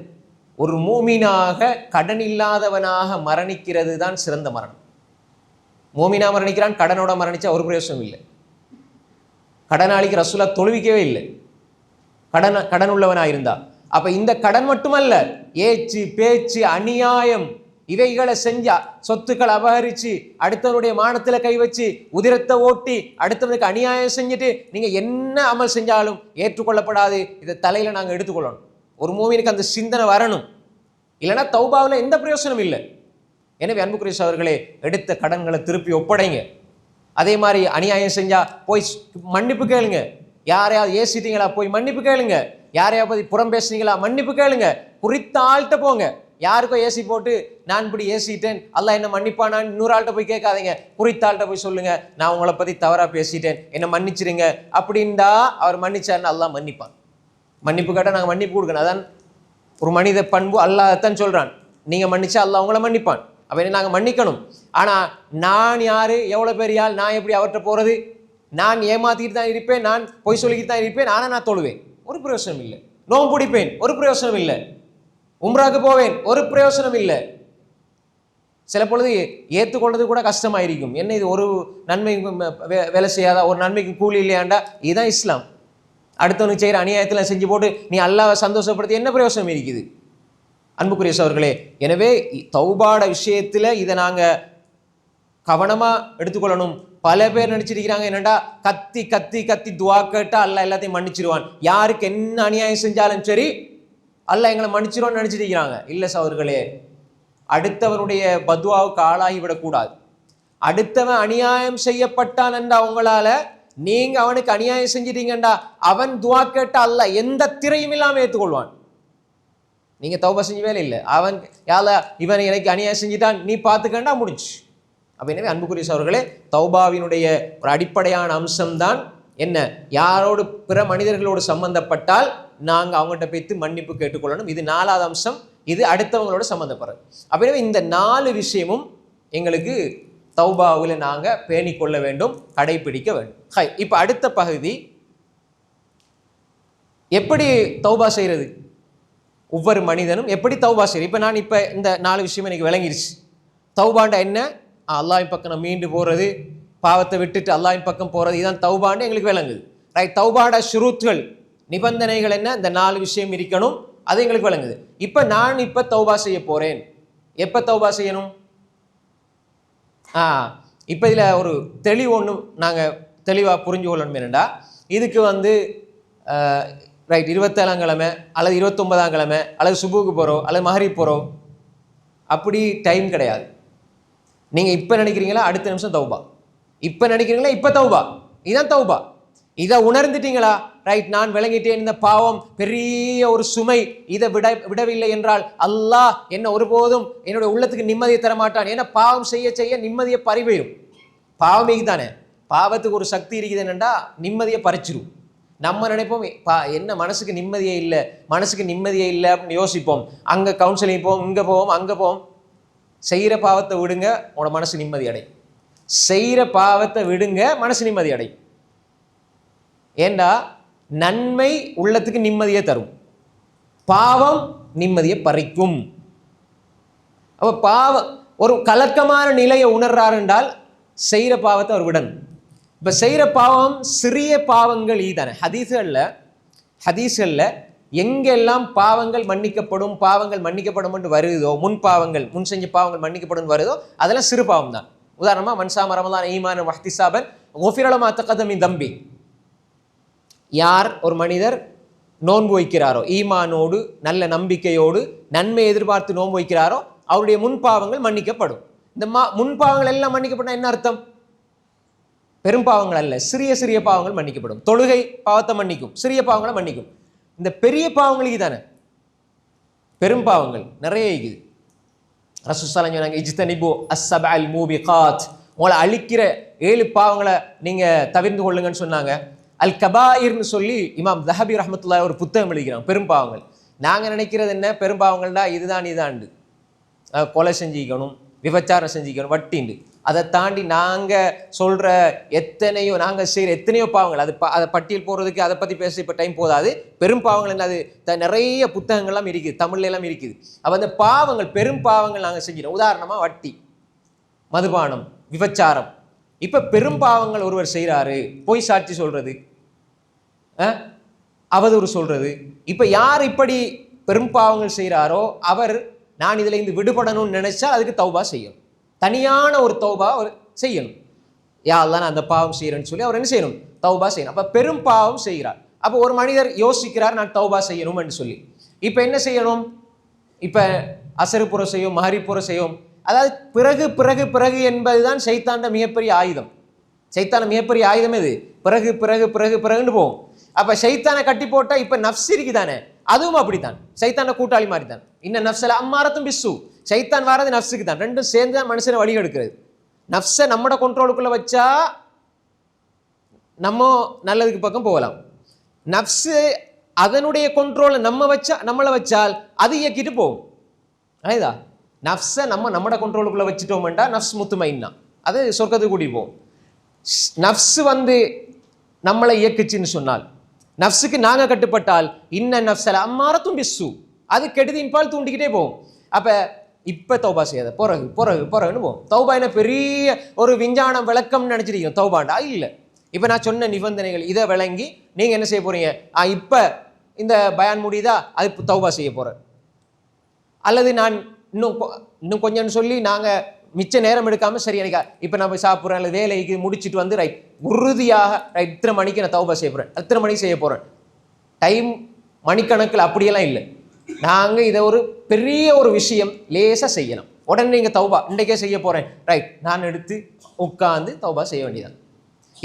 ஒரு மூமினாக கடன் இல்லாதவனாக மரணிக்கிறது தான் சிறந்த மரணம். மூமினா மரணிக்கிறான், கடனோட மரணிச்சா ஒரு பிரயோசனம் இல்லை. கடனாளிக்கு ரசூலா தொழுவிக்கவே இல்லை கடன் உள்ளவனாயிருந்தா. அப்ப இந்த கடன் மட்டுமல்ல, ஏச்சு பேச்சு அநியாயம் இவைகளை செஞ்சா, சொத்துக்கள் அபகரிச்சு, அடுத்தவனுடைய மானத்துல கை வச்சு, உதிரத்தை ஓட்டி, அடுத்தவனுக்கு அநியாயம் செஞ்சுட்டு நீங்க என்ன அமல் செஞ்சாலும் ஏற்றுக்கொள்ளப்படாது. இதை தலையில நாங்க எடுத்துக்கொள்ளணும். ஒரு மூமினுக்கு அந்த சிந்தனை வரணும். இல்லைன்னா தௌபாவில் எந்த பிரயோசனம் இல்லை. எனவே அன்புக்குரிய சகோதரர்களே, எடுத்த கடன்களை திருப்பி ஒப்படைங்க. அதே மாதிரி அநியாயம் செஞ்சா போய் மன்னிப்பு கேளுங்க. யாரையாவது ஏசிட்டீங்களா, போய் மன்னிப்பு கேளுங்க. யாரையாவது புறம் பேசுனீங்களா, மன்னிப்பு கேளுங்க. குறித்த ஆள்கிட்ட போங்க. யாருக்கோ ஏசி போட்டு நான் இப்படி ஏசிட்டேன், அல்லாஹ் என்ன மன்னிப்பானான்னு இன்னொரு ஆள்கிட்ட போய் கேட்காதீங்க. குறித்த ஆள்கிட்ட போய் சொல்லுங்க, நான் உங்களை பத்தி தவறா பேசிட்டேன், என்ன மன்னிச்சிருங்க அப்படின்டா அவர் மன்னிச்சாருன்னு அல்லாஹ் மன்னிப்பான். மன்னிப்பு கேட்டால் நாங்கள் மன்னிப்பு கொடுக்கணும். அதான் ஒரு மனித பண்பு. அல்லாஹ் தான் சொல்றான், நீங்க மன்னிச்சா அல்லாஹ் உங்களை மன்னிப்பான். அப்ப நாங்கள் மன்னிக்கணும். ஆனா நான் யாரு, எவ்வளவு பெரிய ஆள், நான் எப்படி அவர்கிட்ட போறது? நான் ஏமாத்திட்டு தான் இருப்பேன், நான் பொய் சொல்லிக்கிட்டு தான் இருப்பேன், ஆனா நான் தொழுவேன், ஒரு பிரயோசனம் இல்லை. நோம்பு பிடிப்பேன், ஒரு பிரயோசனம் இல்லை. உம்ராக்கு போவேன், ஒரு பிரயோசனம் இல்லை. சில பொழுது ஏற்றுக்கொள்றது கூட கஷ்டமாயிருக்கும். என்ன இது, ஒரு நன்மை வேலை செய்யாதா, ஒரு நன்மைக்கு கூலி இல்லையாண்டா? இதுதான் இஸ்லாம். அடுத்தவனுக்கு செய்கிற அநியாயத்தில் செஞ்சு போட்டு நீ அல்லாஹ்வை சந்தோஷப்படுத்தி என்ன பிரயோசனம் இருக்குது? அன்புக்குரிய சகோதரர்களே, எனவே தௌபாட விஷயத்தில் இதை நாங்கள் கவனமாக எடுத்துக்கொள்ளணும். பல பேர் நினைச்சிருக்கிறாங்க, என்னடா கத்தி கத்தி கத்தி துவா கேட்டா அல்லாஹ் எல்லாத்தையும் மன்னிச்சிருவான், யாருக்கு என்ன அநியாயம் செஞ்சாலும் சரி அல்லாஹ் எங்களை மன்னிச்சிருவான்னு நினைச்சிருக்கிறாங்க. இல்லை சகோதரர்களே, அடுத்தவனுடைய பத்வாவுக்கு ஆளாகிவிடக்கூடாது. அடுத்தவன் அநியாயம் செய்யப்பட்டான் என்றா உங்களால, நீங்க அவனுக்கு அநியாயம் செஞ்சிட்டீங்கண்டா அவன் துவா கேட்டா அல்லாஹ் எந்த திரையும் இல்லாமல் ஏற்றுக்கொள்வான். நீங்க தௌபா செஞ்ச வேலை இல்லை. அவன் யால இவன் எனக்கு அநியாயம் செஞ்சிட்டான், நீ பார்த்துக்கண்டா முடிச்சு. அப்ப எனவே அன்புக்குரிய சகோதரர்களே, தௌபாவினுடைய ஒரு அடிப்படையான அம்சம்தான் என்ன, யாரோடு பிற மனிதர்களோடு சம்பந்தப்பட்டால் நாங்க அவங்ககிட்ட போய்த்து மன்னிப்பு கேட்டுக்கொள்ளணும். இது 4வது அம்சம். இது அடுத்தவங்களோட சம்பந்தப்படுறது. அப்ப எனவே இந்த 4 விஷயமும் எங்களுக்கு தௌபாவில் நாங்க பேணிக்கொள்ள வேண்டும், கடைபிடிக்க வேண்டும். இப்ப அடுத்த பகுதி, எப்படி தௌபா செய்யறது, ஒவ்வொரு மனிதனும் எப்படி தௌபா செய்யறது. இப்ப நான் இப்ப இந்த 4 விஷயம் எனக்கு விளங்கிருச்சு. தௌபாண்டா என்ன, அல்லாஹ்வின் பக்கம் நம்ம மீண்டு போறது, பாவத்தை விட்டுட்டு அல்லாஹ்வின் பக்கம் போறது, இதான் தௌபான்னு எங்களுக்கு விளங்குது. ரைட். தௌபாட ஷுரூத்கள், நிபந்தனைகள் என்ன, இந்த 4 விஷயம் இருக்கணும், அது எங்களுக்கு விளங்குது. இப்ப நான் இப்ப தௌபா செய்ய போறேன். எப்ப தௌபா செய்யணும்? இப்ப இதுல ஒரு தெளிவு ஒன்று நாங்க தெளிவா புரிஞ்சு கொள்ளணும். என்னடா, இதுக்கு வந்து ரைட் 27ஆம் கிழமை அல்லது 29ஆம் கிழமை அல்லது சுபுக்கு போறோம் அல்லது மஹரிப் போறோம், அப்படி டைம் கிடையாது. நீங்க இப்ப நினைக்கிறீங்களா அடுத்த நிமிஷம் தௌபா, இப்ப நினைக்கிறீங்களா இப்ப தௌபா, இதுதான் தௌபா. இதை உணர்ந்துட்டீங்களா, ரைட், நான் விளங்கிட்டேன், இந்த பாவம் பெரிய ஒரு சுமை, இதை விடவில்லை என்றால் அல்லாஹ் என்ன ஒருபோதும் என்னுடைய உள்ளத்துக்கு நிம்மதியை தர மாட்டான். ஏன்னா பாவம் செய்ய செய்ய நிம்மதியை பறிபோயிடும். பாவமே தானே, பாவத்துக்கு ஒரு சக்தி இருக்குது என்னண்டா, நிம்மதியை பறிச்சிடும். நம்ம நினைப்போம் என்ன மனசுக்கு நிம்மதியே இல்லை, மனசுக்கு நிம்மதியே இல்லை அப்படின்னு யோசிப்போம். அங்கே கவுன்சிலிங் போவோம், இங்கே போவோம், அங்கே போவோம். செய்கிற பாவத்தை விடுங்க, உங்களோட மனசு நிம்மதி அடையும். செய்கிற பாவத்தை விடுங்க, மனசு நிம்மதி அடையும். ஏண்டா நன்மை உள்ளத்துக்கு நிம்மதியை தரும், பாவம் நிம்மதியை பறிக்கும். அப்ப பாவம் ஒரு கலக்கமான நிலையை உணர்றார் என்றால் செய்கிற பாவத்தை அவர் விடணும். இப்ப செய்கிற பாவம் சிறிய பாவங்கள் ஈதானே. ஹதீஸ்கள்ல எங்கெல்லாம் பாவங்கள் மன்னிக்கப்படும், பாவங்கள் மன்னிக்கப்படும் என்று வருதோ, முன் செஞ்ச பாவங்கள் மன்னிக்கப்படும் வருதோ, அதெல்லாம் சிறு பாவம் தான். உதாரணமா மன்சாம ரமலான் ஈமான் வஹ்திசாபன் குஃபிர லஹு மா தகதம மின் தம்பி. யார் ஒரு மனிதர் நோன்பு வைக்கிறாரோ, ஈமானோடு நல்ல நம்பிக்கையோடு நன்மை எதிர்பார்த்து நோன்பு வைக்கிறாரோ அவருடைய முன்பாவங்கள் மன்னிக்கப்படும். இந்த முன்பாவங்கள் எல்லாம் மன்னிக்கப்பட்ட என்ன அர்த்தம்? பெரும்பாவங்கள் அல்ல, சிறிய சிறிய பாவங்கள் மன்னிக்கப்படும். தொழுகை பாவத்தை மன்னிக்கும், சிறிய பாவங்களை மன்னிக்கும். இந்த பெரிய பாவங்களுக்கு தானே பெரும்பாவங்கள் நிறைய இருக்குது. ரசூலுல்லாஹி சொன்னாங்க, இஜ்தனிபு அஸ்ஸபஅல் மூபிகாத், உங்களை அழிக்கிற 7 பாவங்களை நீங்க தவிர்த்து கொள்ளுங்கன்னு சொன்னாங்க. அல் கபாயிர்னு சொல்லி இமாம் தஹபி ரஹ்மத்துல்லாஹி ஒரு புத்தகம் எழுதிக்கிறாங்க. பெரும்பாவங்கள் நாங்க நினைக்கிறது என்ன, பெரும்பாவங்கள்டா இதாண்டு கொலை செஞ்சிக்கணும், விபச்சாரம் செஞ்சிக்கணும், வட்டிண்டு. அதை தாண்டி நாங்கள் சொல்கிற நாங்கள் செய்கிற எத்தனையோ பாவங்கள், அதை பட்டியல் போடுறதுக்கு அதை பற்றி பேச இப்போ டைம் போதாது. பெரும் பாவங்கள் என்ன, அது நிறைய புத்தகங்கள்லாம் இருக்குது, தமிழ்ல எல்லாம் இருக்குது. அப்போ அந்த பாவங்கள் பெரும் பாவங்கள் நாங்கள் செஞ்சிடும். உதாரணமாக வட்டி, மதுபானம், விபச்சாரம். இப்போ பெரும் பாவங்கள் ஒருவர் செய்கிறாரு, பொய் சாட்சி சொல்கிறது, அவதூறு சொல்கிறது. இப்போ யார் இப்படி பெரும் பாவங்கள் செய்கிறாரோ அவர் நான் இதில் இருந்து விடுபடணும்னு நினைச்சா அதுக்கு தௌபா செய்யணும். தனியான ஒரு தௌபா அவர் செய்யணும். யா அல்லாஹ் நான் அந்த பாவம் செய்கிறேன்னு சொல்லி அவர் என்ன செய்யணும்? தௌபா செய்யணும். அப்போ பெரும் பாவம் செய்கிறார். அப்போ ஒரு மனிதர் யோசிக்கிறார் நான் தௌபா செய்யணும்னு சொல்லி. இப்போ என்ன செய்யணும்? இப்போ அசருப்புற செய்யும், மஹரிப்புற செய்யும். அதாவது பிறகு பிறகு பிறகு என்பதுதான் சைத்தாண்ட மிகப்பெரிய ஆயுதம். சைத்தான மிகப்பெரிய ஆயுதம் எது? பிறகு பிறகு பிறகு பிறகுன்னு போகும். அப்போ சைத்தானை கட்டி போட்டால் இப்போ நஃப்ஸ் இருக்குதானே, அதுவும் அப்படித்தான். சைத்தான கூட்டாளி மாதிரி தான். இன்ன நஃப்ஸல அம்மாரத்தும் பிஸ்ஸு, சைத்தான் வாரது நஃப்ஸுக்கு தான். ரெண்டும் சேர்ந்து தான் மனுஷனை வழி எடுக்கிறது. நஃப்ஸை நம்மட கண்ட்ரோலுக்குள்ள வச்சா நம்ம நல்லதுக்கு பக்கம் போகலாம். நஃப்ஸு அதனுடைய கண்ட்ரோலை நம்மளை வச்சால் அது இயக்கிட்டு போகும். அதேதா நஃப்ஸை நம்மட கண்ட்ரோலுக்குள்ள வச்சுட்டோம்டா நஃப்ஸ் முத்துமைன்னா அது சொர்க்கத்துக்கு கூட்டிட்டு போகும். நஃப்ஸ் நம்மளை இயக்குச்சுன்னு சொன்னால், நஃப்ஸுக்கு நாங்கள் கட்டுப்பட்டால் இன்ன நஃப்ஸல அம்மாரத்தும் பிஸ்ஸு, அது கெடுதின்பால் தூண்டிக்கிட்டே போகும். அப்போ இப்போ தௌபா செய்யாத, பிறகுன்னு போகும். தௌபா என்ன பெரிய ஒரு விஞ்ஞானம் விளக்கம்னு நினச்சிருக்கீங்க தௌபாண்டா? இல்லை. இப்போ நான் சொன்ன நிபந்தனைகள் இதை விளங்கி நீங்கள் என்ன செய்ய போகிறீங்க? இப்போ இந்த பயான் முடியுதா, அது தௌபா செய்ய போகிறேன், அல்லது நான் இன்னும் கொஞ்சம்னு சொல்லி நாங்கள் மிச்ச நேரம் எடுக்காமல் சரி எனக்கு இப்போ நான் போய் சாப்பிட்றேன், அல்லது வேலைக்கு முடிச்சுட்டு ரைட் உறுதியாக ரைட் இத்தனை மணிக்கு நான் தௌபா செய்ய போகிறேன், இத்தனை மணிக்கு செய்ய போகிறேன், டைம் மணிக்கணக்கில் அப்படியெல்லாம் இல்லை. நாங்கள் இதை ஒரு பெரிய ஒரு விஷயம் லேசாக செய்யணும். உடனே நீங்கள் தௌபா இன்றைக்கே செய்ய போகிறேன் ரைட் நான் எடுத்து உட்காந்து தௌபா செய்ய வேண்டியதான்.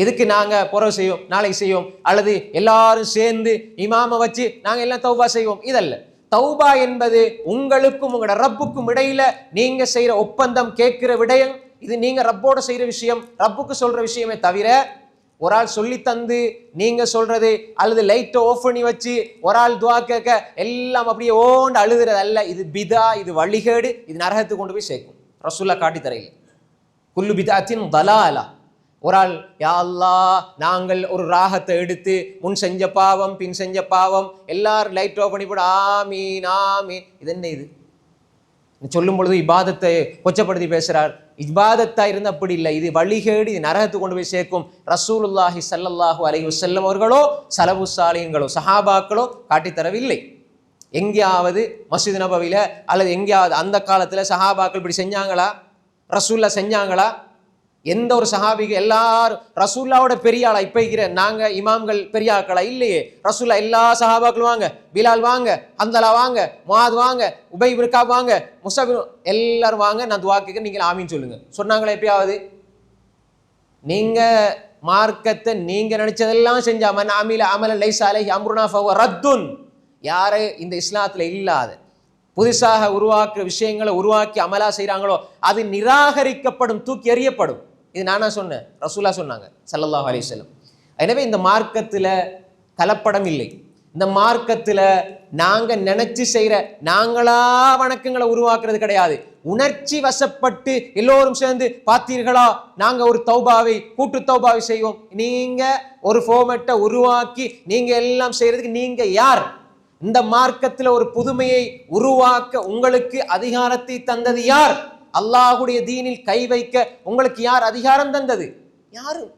எதுக்கு நாங்கள் புறவு செய்வோம், நாளைக்கு செய்வோம், அல்லது எல்லாரும் சேர்ந்து இமாமை வச்சு நாங்கள் எல்லாம் தௌபா செய்வோம், இதல்ல. தௌபா என்பது உங்களுக்கும் உங்களோட ரப்புக்கும் இடையில நீங்க செய்யற ஒப்பந்தம், கேட்கிற விடயம். இது நீங்க ரப்போட செய்யற விஷயம், ரப்புக்கு சொல்ற விஷயமே தவிர ஒரு ஆள் சொல்லி தந்து நீங்க சொல்றது அல்லது லைட்டை ஆஃப் பண்ணி வச்சு ஒரு ஆள் துவா கேட்க எல்லாம் அப்படியே ஓண்டு அழுகிறது அல்ல. இது பிதா, இது வழிகேடு, இது நரகத்துக்கு கொண்டு போய் சேர்க்கும். ரசூல்லா காட்டி தரையில் குல்லு பிதாத்தின் தலாலா. ஒரு ஆள் யா அல்லாஹ் நாங்கள் ஒரு ராகத்தை எடுத்து முன் செஞ்ச பாவம் பின் செஞ்ச பாவம் எல்லாரும் லைட் ஆஃப் பண்ணி போட ஆமீன் ஆமீன், இது என்ன? இது சொல்லும் பொழுது இபாதத்தை கொச்சப்படுத்தி பேசுறார். இபாதத்தா இருந்து அப்படி இல்லை, இது வழிகேடு, இது நரகத்துக்கு கொண்டு போய் சேர்க்கும். ரசூலுல்லாஹி ஸல்லல்லாஹு அலைஹி வஸல்லம் அவர்களோ சலபு சாலிஹீன்களோ சஹாபாக்களோ காட்டித்தரவில்லை. எங்கேயாவது மஸ்ஜித் நபவியில அல்லது எங்கேயாவது அந்த காலத்துல சஹாபாக்கள் இப்படி செஞ்சாங்களா? ரசூல்லா செஞ்சாங்களா? எந்த ஒரு சஹாபிக்கு எல்லாரும் ரசூல்லாவோட பெரிய ஆளா? இப்ப இருக்கிற நாங்க இமாம்கள் பெரிய ஆக்களா? இல்லையே. ரசூல்லா எல்லா சஹாபாக்களும் வாங்க, பிலால் வாங்க, ஹம்தலா வாங்க, முஆத் வாங்க, உபை இப்னு கஅப் வாங்க, முஸஅப் எல்லாரும் வாங்க, நான் துஆ கேட்க நீங்க ஆமீன் சொல்லுங்க சொன்னாங்களா? எப்பயாவது? நீங்க மார்க்கத்தை நீங்க நினைச்சதெல்லாம் செஞ்சா மன் அமில அமலன் லைஸ அலைஹி அம்ருனா ஃபஹுவ ரத்துன், யாரு இந்த இஸ்லாத்துல இல்லாத புதுசாக உருவாக்குற விஷயங்களை உருவாக்கி அமலா செய்யறாங்களோ அது நிராகரிக்கப்படும், தூக்கி எறியப்படும். இது நானா சொன்னேன், ரசூலா சொன்னாங்க ஸல்லல்லாஹு அலைஹி வஸல்லம். எனவே இந்த மார்க்கத்துல கலப்படம் இல்லை. இந்த மார்க்கத்துல நாங்க நினைச்சு செய்யற நாங்களா வணக்கங்களை உருவாக்குறது கிடையாது. உணர்ச்சி வசப்பட்டு எல்லோரும் சேர்ந்து பார்த்தீர்களா நாங்க ஒரு தௌபாவை கூட்டு தௌபாவை செய்வோம். நீங்க ஒரு ஃபார்மேட்டை உருவாக்கி நீங்க எல்லாம் செய்யறதுக்கு நீங்க யார்? இந்த மார்க்கத்துல ஒரு புதுமையை உருவாக்க உங்களுக்கு அதிகாரத்தை தந்தது யார்? அல்லாஹ்வுடைய தீனில் கை வைக்க உங்களுக்கு யார் அதிகாரம் தந்தது? யாரும்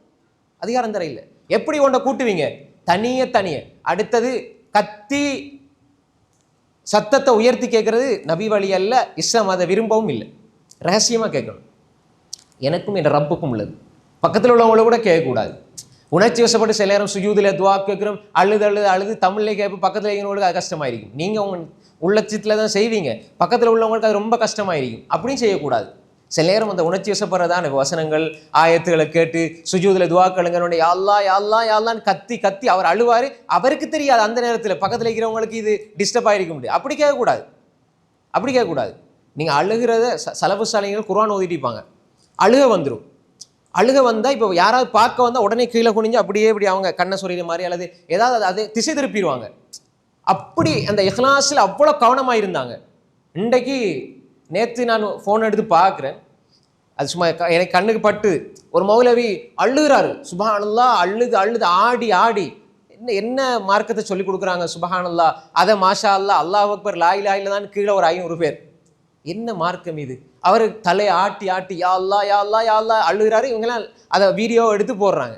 அதிகாரம் தர இல்லை. எப்படி ஒன்றை கூட்டுவீங்க? தனிய அடுத்தது கத்தி சத்தத்தை உயர்த்தி கேட்கறது நபி வழி அல்ல. இஸ்லாம் அதை விரும்பவும் இல்லை. ரகசியமா கேட்கணும். எனக்கும் என் ரப்புக்கும் உள்ளது, பக்கத்தில் உள்ளவங்கள கூட கேட்கக்கூடாது. உணர்ச்சி வசப்பட்டு சில நேரம் சுஜூதில் துவா கேட்குறோம், அழுது அழுது அழுது தமிழ்லேயே கேட்போம், பக்கத்தில் இருக்கிறவங்களுக்கு அது கஷ்டமாயிருக்கும். நீங்கள் உங்கள் உள்ளச்சத்தில் தான் செய்வீங்க, பக்கத்தில் உள்ளவங்களுக்கு அது ரொம்ப கஷ்டமாயிருக்கும். அப்படியும் செய்யக்கூடாது. சில நேரம் அந்த உணர்ச்சி வசப்படுறதான வசனங்கள் ஆயத்துக்களை கேட்டு சுஜூதில் துவா கேளுங்க, யாழ்லா யாழ்லா யாழ்லான்னு கத்தி கத்தி அவர் அழுவார். அவருக்கு தெரியாது அந்த நேரத்தில் பக்கத்தில் இருக்கிறவங்களுக்கு இது டிஸ்டர்ப் ஆகிருக்க முடியாது. அப்படி கேட்கக்கூடாது, அப்படி கேட்கக்கூடாது. நீங்கள் அழுகிறத சலபு சாலைகள் குர்ஆன் ஓதிட்டிப்பாங்க, அழுக வந்துடும். அழுக வந்தால் இப்போ யாராவது பார்க்க வந்தால் உடனே கீழே குனிஞ்சு அப்படியே இப்படி அவங்க கண்ணை சொறிகிற மாதிரி அல்லது ஏதாவது அதை திசை திருப்பிடுவாங்க. அப்படி அந்த இஹ்லாஸில் அவ்வளோ கவனமாக இருந்தாங்க. இன்றைக்கு நேற்று நான் ஃபோன் எடுத்து பார்க்குறேன், அது சும்மா எனக்கு கண்ணுக்கு பட்டு ஒரு மௌலவி அழுகிறாரு, சுப்ஹானல்லாஹ், அழுது அழுது ஆடி ஆடி என்ன மார்க்கத்தை சொல்லி கொடுக்குறாங்க, சுப்ஹானல்லாஹ், அதை மாஷா அல்லாஹ், அல்லாஹ் அக்பர், லா இலாஹ இல்லல்லாஹ் கீழே ஒரு 500 பேர். என்ன மார்க்கம் இது? அவர் தலையை ஆட்டி ஆட்டி யா அல்லாஹ் யா அல்லாஹ் யா அல்லாஹ் அழுகிறாரு. இவங்கெல்லாம் அதை வீடியோ எடுத்து போடுறாங்க.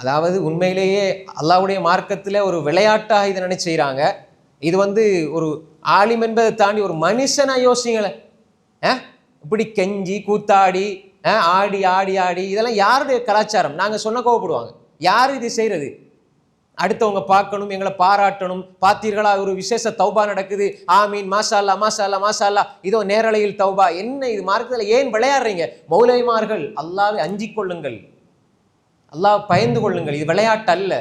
அதாவது உண்மையிலேயே அல்லாஹ்வுடைய மார்க்கத்தில் ஒரு விளையாட்டாக இதை நினைச்சு செய்கிறாங்க. இது ஒரு ஆலிம் என்பதை தாண்டி ஒரு மனுஷனா யோசிங்களேன். இப்படி கெஞ்சி கூத்தாடி ஆடி ஆடி ஆடி இதெல்லாம் யாருடைய கலாச்சாரம்? நாங்கள் சொன்ன கோவப்படுவாங்க. யார் இது செய்கிறது? அடுத்தவங்க பார்க்கணும், எங்களை பாராட்டணும், பார்த்தீர்களா ஒரு விசேஷ தௌபா நடக்குது, ஆமீன், மாஷா அல்லா மாஷா அல்லா மாஷா அல்லா, இதோ நேரலையில் தௌபா. என்ன இது மார்க்கத்தில் ஏன் விளையாடுறீங்க? மௌலவிமார்கள், அல்லாஹ்வை அஞ்சிக் கொள்ளுங்கள், அல்லாஹ் பயந்து கொள்ளுங்கள். இது விளையாட்டு அல்ல.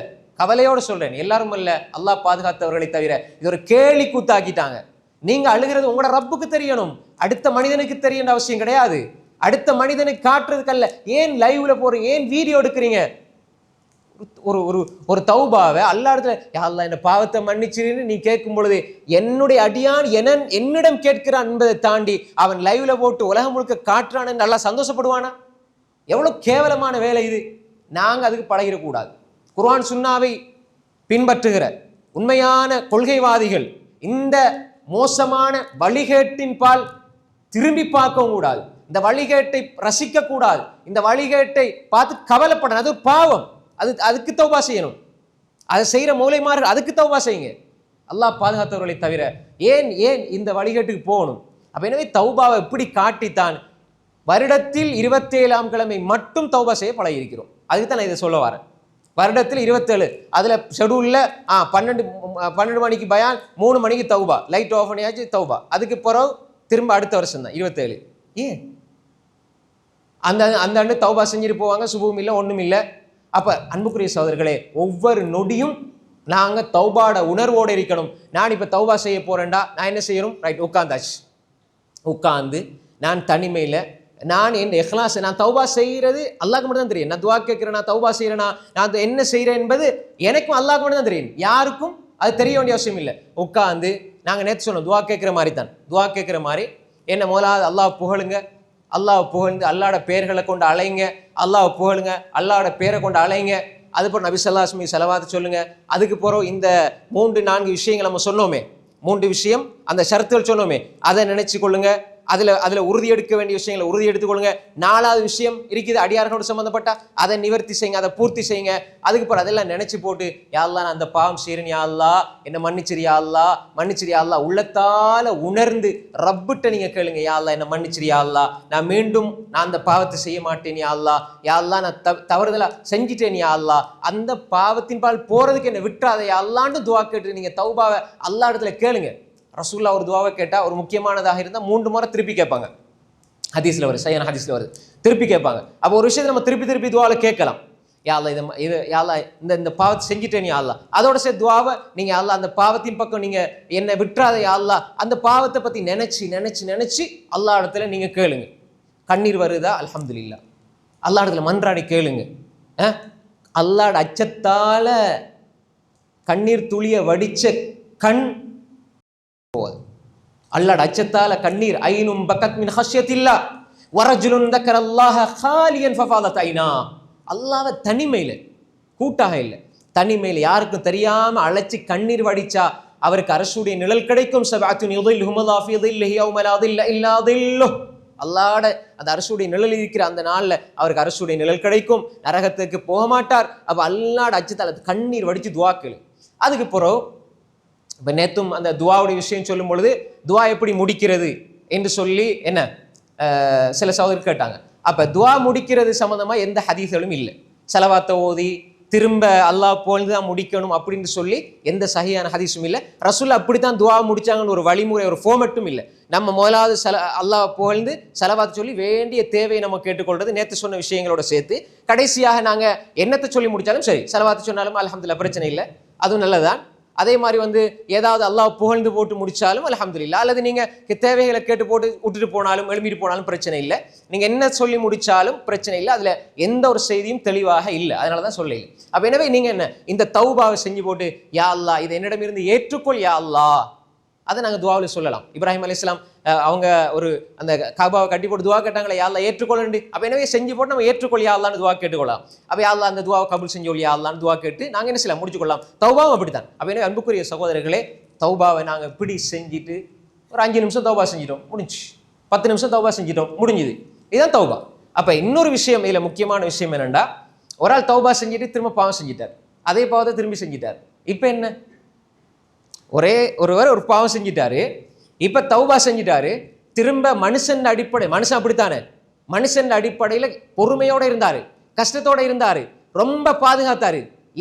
கவலையோடு சொல்றேன், எல்லாரும் அல்ல, அல்லாஹ் பாதுகாத்தவர்களை தவிர. இது ஒரு கேலி கூத்தாக்கிட்டாங்க. நீங்க அழுகிறது உங்களோட ரப்புக்கு தெரியணும், அடுத்த மனிதனுக்கு தெரியன்ற அவசியம் கிடையாது. அடுத்த மனிதனுக்கு காட்டுறதுக்கல்ல. ஏன் லைவ்ல போறீங்க? ஏன் வீடியோ எடுக்கிறீங்க? ஒரு ஒரு ஒரு தௌபாவை அல்லாஹ் இடத்துல, யா அல்லாஹ் இந்த பாவத்தை மன்னிச்சிருன்னு நீ கேட்கும் பொழுது, என்னுடைய அடியான் என்னிடம் கேட்கிறான் என்பதை தாண்டி அவன் லைவ்ல போட்டு உலகம் முழுக்க காட்டுறான்னு நல்லா சந்தோஷப்படுவானா? எவ்வளவு கேவலமான வேலை இது. நாங்கள் அதுக்கு பழகிடக்கூடாது. குர்ஆன் சுன்னாவை பின்பற்றுகிற உண்மையான கொள்கைவாதிகள் இந்த மோசமான வழிகேட்டின் பால் திரும்பி பார்க்கவும் கூடாது. இந்த வழிகேட்டை ரசிக்க கூடாது. இந்த வழிகேட்டை பார்த்து கவலைப்பட, அது பாவம். அதுக்கு தௌபா செய்யணும். அதை செய்கிற மௌலைமார்கள் அதுக்கு தௌபா செய்யுங்க, அல்லாஹ் பாதுகாத்தவர்களை தவிர. ஏன் இந்த வழிகேட்டுக்கு போகணும்? அப்ப எனவே தௌபாவை எப்படி காட்டித்தான் வருடத்தில் 27ஆம் கிழமை மட்டும் தௌபா செய்ய பழகியிருக்கிறோம். அதுக்கு தான் நான் இதை சொல்ல வரேன். வருடத்தில் 27, அதில் ஷெடியூலில் 12 மணிக்கு பயான், 3 மணிக்கு தௌபா, லைட் ஆஃப் பண்ணியாச்சு தௌபா. அதுக்கு பிறகு திரும்ப அடுத்த வருஷம் தான் 27. ஏன் அந்த ஆண்டு தௌபா செஞ்சுட்டு போவாங்க, சுபும் இல்லை ஒன்றும் இல்லை. அப்போ அன்புக்குரிய சகோதரர்களே, ஒவ்வொரு நொடியும் நாங்கள் தௌபாட உணர்வோடு இருக்கணும். நான் இப்போ தௌபா செய்ய போகிறேன்டா, நான் என்ன செய்யணும்? ரைட், உட்காந்தாச்சு. உட்காந்து நான் தனிமையில் நான் என் இஹ்லாஸ், நான் தௌபா செய்கிறது அல்லாஹ்க்கு மட்டும் தான் தெரியும். நான் துவா கேட்கிறேன், நான் தௌபா செய்கிறேன்னா, நான் என்ன செய்கிறேன் என்பது எனக்கும் அல்லாஹ்க்கு மட்டும் தான் தெரியும். யாருக்கும் அது தெரிய வேண்டிய அவசியம் இல்லை. உட்காந்து நாங்கள் நேற்று சொன்னோம், துவா கேட்குற மாதிரி தான். துவா கேட்குற மாதிரி என்ன முதலாவது அல்லாஹ் புகழுங்க, அல்லாஹ் புகழ்ந்து அல்லாஹ்வோட பெயர்களை கொண்டு அலைங்க, அல்லாஹ் புகழுங்க, அல்லாஹ்வோட பேரை கொண்டு அலைங்க. அதுபோல் நபி ஸல்லல்லாஹு அலைஹி வஸல்லம் ஸலவாத் சொல்லுங்க. அதுக்கு பிறகு இந்த 3-4 விஷயங்கள் நம்ம சொன்னோமே, 3 விஷயம், அந்த ஷரத்துகள் சொன்னோமே, அதை நினைச்சு கொள்ளுங்க. அதில் உறுதி எடுக்க வேண்டிய விஷயங்களை உறுதி எடுத்துக்கொள்ளுங்க. 4வது விஷயம் இருக்குது அடியார்களோடு சம்மந்தப்பட்ட, அதை நிவர்த்தி செய்யுங்க, அதை பூர்த்தி செய்யுங்க. அதுக்கு பிறகு அதெல்லாம் நினைச்சு போட்டு, யா அல்லாஹ் நான் அந்த பாவம் செய்கிறேன், யா அல்லாஹ் என்ன மன்னிச்சிரு, யா அல்லாஹ் மன்னிச்சிரு, யா அல்லாஹ் உள்ளத்தால உணர்ந்து ரப்பிட்ட நீங்க கேளுங்க, யா அல்லாஹ் என்ன மன்னிச்சிரு, யா அல்லாஹ் நான் மீண்டும் நான் அந்த பாவத்தை செய்ய மாட்டேன், யா அல்லாஹ், யா அல்லாஹ் நான் தவறுதலா செஞ்சிட்டேன், யா அல்லாஹ் அந்த பாவத்தின் பால் போறதுக்கு என்ன விட்டுறாத, யா அல்லாஹ்னு துவா கேட்டு நீங்க தௌபாவை அல்லாஹ் இடத்துல கேளுங்க. ரசூலுல்லாஹ் ஒரு துவாவை கேட்டால் ஒரு முக்கியமானதாக இருந்தால் 3 முறை திருப்பி கேட்பாங்க. ஹதீஸில் வருது, சையான ஹதீஸில் வருது, திருப்பி கேட்பாங்க. அப்போ ஒரு விஷயத்தை நம்ம திருப்பி திருப்பி துவாவில் கேட்கலாம். யா அல்லாஹ் இது யா அல்லாஹ் இந்த பாவத்தை செஞ்சுட்டேன் யா அல்லாஹ், அதோட சேர்த்து துவாவை நீங்கள் யா அல்லாஹ் அந்த பாவத்தின் பக்கம் நீங்கள் என்னை விட்டுறாத யா அல்லாஹ், அந்த பாவத்தை பற்றி நினச்சி நினச்சி நினச்சி அல்லாஹ் இடத்துல நீங்கள் கேளுங்க. கண்ணீர் வருதா? அல்ஹம்துலில்லாஹ். அல்லாஹ் இடத்துல மன்றாடி கேளுங்க. அல்லாஹ்வோட அச்சத்தால கண்ணீர் துளிய வடிச்ச கண் போகுது. அல்லாஹ்வோட அச்சத்தால கண்ணீர், ஐனும் பக்கத் மின் ஹஷ்யத்தில்லா வரஜுலுன் தக்கரல்லாஹ காலியன் ஃபஃபாதத் ஐனா. அல்லாஹ்வை தனிமையில், கூட்டாக இல்லை, தனிமையில் யாருக்கும் தெரியாம அழைச்சி கண்ணீர் வடிச்சா அவருக்கு அரசுடைய நிழல் கிடைக்கும். சபஅத்துன் யுதில்லுஹுமுல்லாஹு ஃபீ தில்லிஹி யௌம லா தில்ல இல்லா தில்லுஹ். அல்லாஹ்வோட அந்த அரசுடைய நிழல் இருக்கிற அந்த நாளில் அவருக்கு அரசுடைய நிழல் கிடைக்கும், நரகத்துக்கு போக மாட்டார். அப்போ அல்லாஹ்வோட அச்சத்தால கண்ணீர் வடிச்சு துவா கேளு. அதுக்கு பிறகு இப்போ நேத்தும் அந்த துவாவுடைய விஷயம் சொல்லும் பொழுது துவா எப்படி முடிக்கிறது என்று சொல்லி சில சகோதரர் கேட்டாங்க. அப்போ துவா முடிக்கிறது சம்மந்தமாக எந்த ஹதீஸ்களும் இல்லை. செலவாத்தை ஓதி திரும்ப அல்லாஹ் புகழ்ந்து தான் முடிக்கணும் அப்படின்னு சொல்லி எந்த சஹீஹான ஹதீஸும் இல்லை. ரசூல் அப்படித்தான் துவா முடிச்சாங்கன்னு ஒரு வழிமுறை, ஒரு ஃபார்மட்டும் இல்லை. நம்ம முதலாவது அல்லாஹ் புகழ்ந்து செலவாத்தை சொல்லி வேண்டிய தேவையை நம்ம கேட்டுக்கொள்றது, நேற்று சொன்ன விஷயங்களோட சேர்த்து கடைசியாக நாங்கள் என்னத்தை சொல்லி முடித்தாலும் சரி, செலவாத்தை சொன்னாலும் அல்ஹம்துலில்லாஹ் பிரச்சனை இல்லை, அதுவும் நல்லதான். அதே மாதிரி ஏதாவது அல்லாஹ் புகழ்ந்து போட்டு முடிச்சாலும் அல்ஹம்துலில்லாஹ், அல்லது நீங்கள் தேவைகளை கேட்டு போட்டு விட்டுட்டு போனாலும் எழுப்பிட்டு போனாலும் பிரச்சனை இல்லை. நீங்கள் என்ன சொல்லி முடிச்சாலும் பிரச்சனை இல்லை, அதில் எந்த ஒரு செய்தியும் தெளிவாக இல்லை, அதனால தான் சொல்லலை. அப்போ எனவே நீங்கள் என்ன இந்த தௌபாவை செஞ்சு போட்டு யா அல்லாஹ் இதை என்னிடமிருந்து ஏற்றுக்கொள் யா அல்லாஹ், அதை நாங்கள் துவாவில் சொல்லலாம். இப்ராஹிம் அலைஹிஸ்ஸலாம் அவங்க ஒரு அந்த காபாவை கட்டி போட்டு துவா கேட்டாங்களே யா அல்லாஹ் ஏற்றுக்கொள்ளு. அப்போ எனவே செஞ்சு போட்டு நம்ம ஏற்றுக்கொள் யா அல்லாஹ்னு துவா கேட்டுக்கொள்ளலாம். அப்போ யா அல்லாஹ் அந்த துவாவை கபூல் செஞ்சு யா அல்லாஹ்னு துவா கேட்டு நாங்கள் என்ன செய்யலாம், முடிச்சுக்கொள்ளலாம். தௌபாவும் அப்படித்தான். அப்போ எனவே அன்புக்குரிய சகோதரர்களே, தௌபாவை நாங்கள் இப்படி செஞ்சுட்டு ஒரு 5 நிமிஷம் தௌபா செஞ்சிட்டோம், முடிஞ்சு. 10 நிமிஷம் தௌபா செஞ்சிட்டோம், முடிஞ்சுது. இதுதான் தௌபா. அப்போ இன்னொரு விஷயம், இதில் முக்கியமான விஷயம் என்னென்னா, ஒரு ஆள் தௌபா செஞ்சுட்டு திரும்ப பாவம் செஞ்சிட்டார், அதே பாவத்தை திரும்பி செஞ்சிட்டார். இப்போ என்ன, ஒருவர் ஒரு பாவம் செஞ்சிட்டாரு, இப்போ தௌபா செஞ்சிட்டாரு, திரும்ப மனுஷன் அடிப்படை, மனுஷன் அப்படித்தானே, மனுஷன் அடிப்படையில் பொறுமையோடு இருந்தார், கஷ்டத்தோடு இருந்தார், ரொம்ப பாதுகாத்தாரு,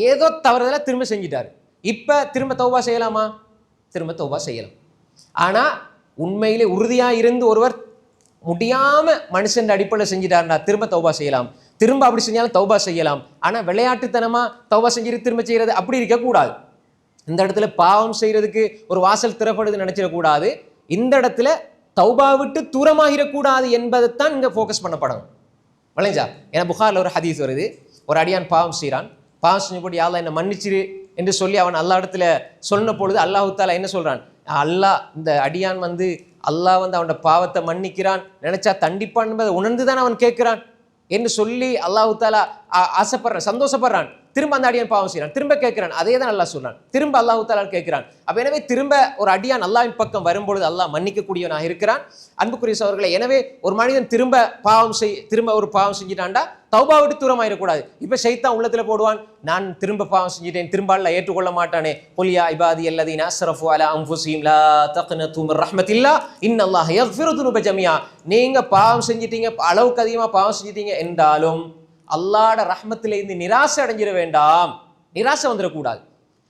ஏதோ தவறுதல திரும்ப செஞ்சிட்டாரு. இப்போ திரும்ப தௌபா செய்யலாமா? திரும்ப தௌபா செய்யலாம். ஆனால் உண்மையிலே உறுதியாக இருந்து ஒருவர் முடியாமல் மனுஷன் அடிப்படையில் செஞ்சிட்டாருன்னா திரும்ப தௌபா செய்யலாம். திரும்ப அப்படி செஞ்சாலும் தௌபா செய்யலாம். ஆனால் விளையாட்டுத்தனமாக தௌபா செஞ்சுட்டு திரும்ப செய்கிறது அப்படி இருக்கக்கூடாது. இந்த இடத்துல பாவம் செய்யறதுக்கு ஒரு வாசல் திறப்படுதுன்னு நினைச்சிடக்கூடாது. இந்த இடத்துல தௌபா விட்டு தூரமாகிடக்கூடாது என்பதைத்தான் இங்கே ஃபோக்கஸ் பண்ணப்படணும். வளைஞ்சா ஏன்னா புகாரில் ஒரு ஹதீஸ் வருது, ஒரு அடியான் பாவம் செய்கிறான், பாவம் செஞ்ச போட்டு யா அல்லாஹ் என்னை மன்னிச்சிரு என்று சொல்லி அவன் அல்லா இடத்துல சொன்ன பொழுது அல்லாஹு தாலா என்ன சொல்கிறான், அல்லாஹ் இந்த அடியான் அல்லாஹ் அவனோட பாவத்தை மன்னிக்கிறான், நினைச்சா தண்டிப்பான் என்பதை உணர்ந்து தான் அவன் கேட்கிறான் என்று சொல்லி அல்லாஹு தாலா ஆசைப்படுறான், சந்தோஷப்படுறான். திரும்ப அந்த அடியான் பாவம் செய்கிறான், திரும்ப கேட்கிறான், அதே தான் அல்லாஹ் சொல்றான், திரும்ப அல்லாஹு தாலா கேட்கிறான். அப்போ எனவே திரும்ப ஒரு அடியான் அல்லாஹ்வின் பக்கம் வரும்பொழுது அல்லாஹ் மன்னிக்கக்கூடியவனாக இருக்கிறான். அன்புக்குரிய சகோதரர்களே, எனவே ஒரு மனிதன் திரும்ப ஒரு பாவம் செஞ்சிட்டான்டா தௌபா விட்டு தூரமாயிடக்கூடாது. இப்போ ஷைத்தான் உள்ளத்தில் போடுவான், நான் திரும்ப பாவம் செஞ்சிட்டேன், திரும்ப அல்லாஹ் ஏற்றுக்கொள்ள மாட்டானே. குல் யா இபாதி அல்லதீன அஸ்ரஃபு அலா அன்ஃபுஸிஹிம் லா தக்னது மின் ரஹ்மத்தில்லாஹ் இன்னல்லாஹ யக்ஃபிரு துனூப ஜமீஆ. நீங்க பாவம் செஞ்சிட்டீங்க, அளவுக்கு அதிகமாக பாவம் செஞ்சிட்டீங்க என்றாலும் அல்லாஹ்வோட ரஹ்மத்திலிருந்து நிராசை அடைஞ்சிட வேண்டாம், நிராசை வந்துடக்கூடாது.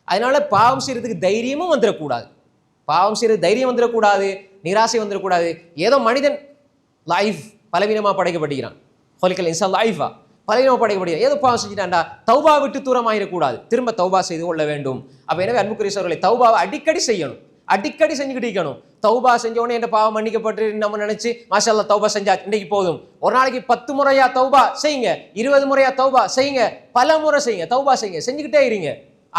அதனால பாவம் செய்யறதுக்கு தைரியமும் வந்துடக்கூடாது, பாவம் செய்யறது தைரியம் வந்துடக்கூடாது, நிராசை வந்துடக்கூடாது. ஏதோ மனிதன் லைஃப் பலவீனமாக படைக்கப்பட்டிருக்கிறான், ஹொலிக்கல் இன்சான் லைஃபா பலவீனமாக படைக்கப்படுகிறான், ஏதோ பாவம் செஞ்சுட்டான்டா தௌபா விட்டு தூரமாகிடக்கூடாது, திரும்ப தௌபா செய்து கொள்ள வேண்டும். அப்போ எனவே அன்புக்குரிய சகோதரர்களே, தௌபாவை அடிக்கடி செய்யணும், அடிக்கடி செஞ்சுக்கிட்டு இருக்கணும். தௌபா செஞ்சோடனே என் பாவம் மன்னிக்கப்பட்டு நம்ம நினைச்சு மாஷா அல்லாஹ் தௌபா செஞ்சா இன்னைக்கு போதும். ஒரு நாளைக்கு 10 முறையா தௌபா செய்யுங்க, 20 முறையா தௌபா செய்யுங்க, பல முறை செய்யுங்க, தௌபா செய்யுங்க, செஞ்சுக்கிட்டே இருங்க.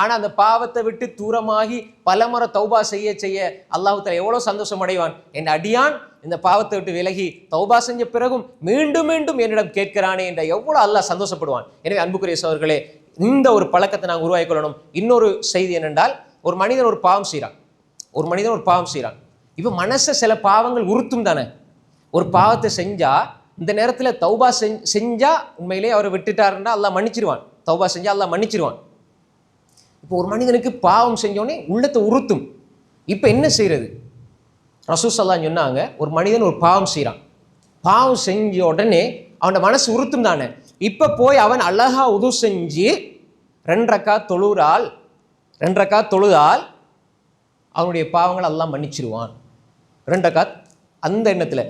ஆனா அந்த பாவத்தை விட்டு தூரமாகி பல முறை தௌபா செய்ய செய்ய அல்லாஹ் தஆலா எவ்வளவு சந்தோஷம் அடைவான். என் அடியான் இந்த பாவத்தை விட்டு விலகி தௌபா செஞ்ச பிறகும் மீண்டும் மீண்டும் என்னிடம் கேட்கிறானே என்ற எவ்வளவு அல்லாஹ் சந்தோஷப்படுவான். எனவே அன்புக்குரிய சகோதரர்களே, இந்த ஒரு பழக்கத்தை நாங்கள் உருவாக்கி கொள்ளணும். இன்னொரு செய்தி என்னென்றால், ஒரு மனிதன் ஒரு பாவம் செய்கிறான், இப்போ மனசை சில பாவங்கள் உறுத்தும் தானே. ஒரு பாவத்தை செஞ்சா இந்த நேரத்தில் தௌபா செஞ்சா உண்மையிலே அவரை விட்டுட்டாருன்னா அல்லாஹ் மன்னிச்சிருவான், தௌபா செஞ்சா அல்லாஹ் மன்னிச்சிருவான். இப்போ ஒரு மனிதனுக்கு பாவம் செஞ்சோடனே உள்ளத்தை உறுத்தும். இப்போ என்ன செய்யறது? ரசூல் ஸல்லல்லாஹு அலைஹி சொன்னாங்க, ஒரு மனிதன் ஒரு பாவம் செய்கிறான், பாவம் செஞ்ச உடனே அவனோட மனசு உறுத்தும் தானே. இப்போ போய் அவன் அழகா உது செஞ்சு 2 ரக்காத் தொழுதால் அவனுடைய பாவங்கள் அல்லாஹ் மன்னிச்சிருவான். 2 ரக்காத் அந்த எண்ணத்தில்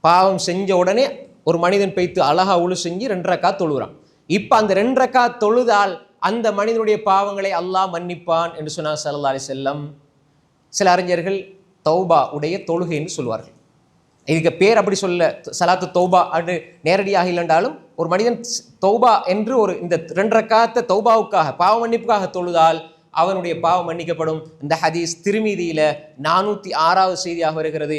பாவம் செஞ்ச உடனே ஒரு மனிதன் போய்த்து அழகா உழு செஞ்சு 2 ரக்காத் தொழுகிறான். இப்போ அந்த 2 ரக்காத் தொழுதால் அந்த மனிதனுடைய பாவங்களை அல்லாஹ் மன்னிப்பான் என்று சொன்னார் ஸல்லல்லாஹு அலைஹி வஸல்லம். சில அறிஞர்கள் தௌபா உடைய தொழுகை என்று சொல்வார்கள். இதுக்கு பேர் அப்படி சொல்ல, சலாத்து தௌபா அது நேரடியாக இல்லைன்றாலும் ஒரு மனிதன் தௌபா என்று ஒரு இந்த 2 ரக்காத்தை தௌபாவுக்காக பாவ மன்னிப்புக்காக தொழுதால் அவனுடைய பாவம் மன்னிக்கப்படும். இந்த ஹதீஸ் திர்மிதியில 406வது செய்தியாக வருகிறது,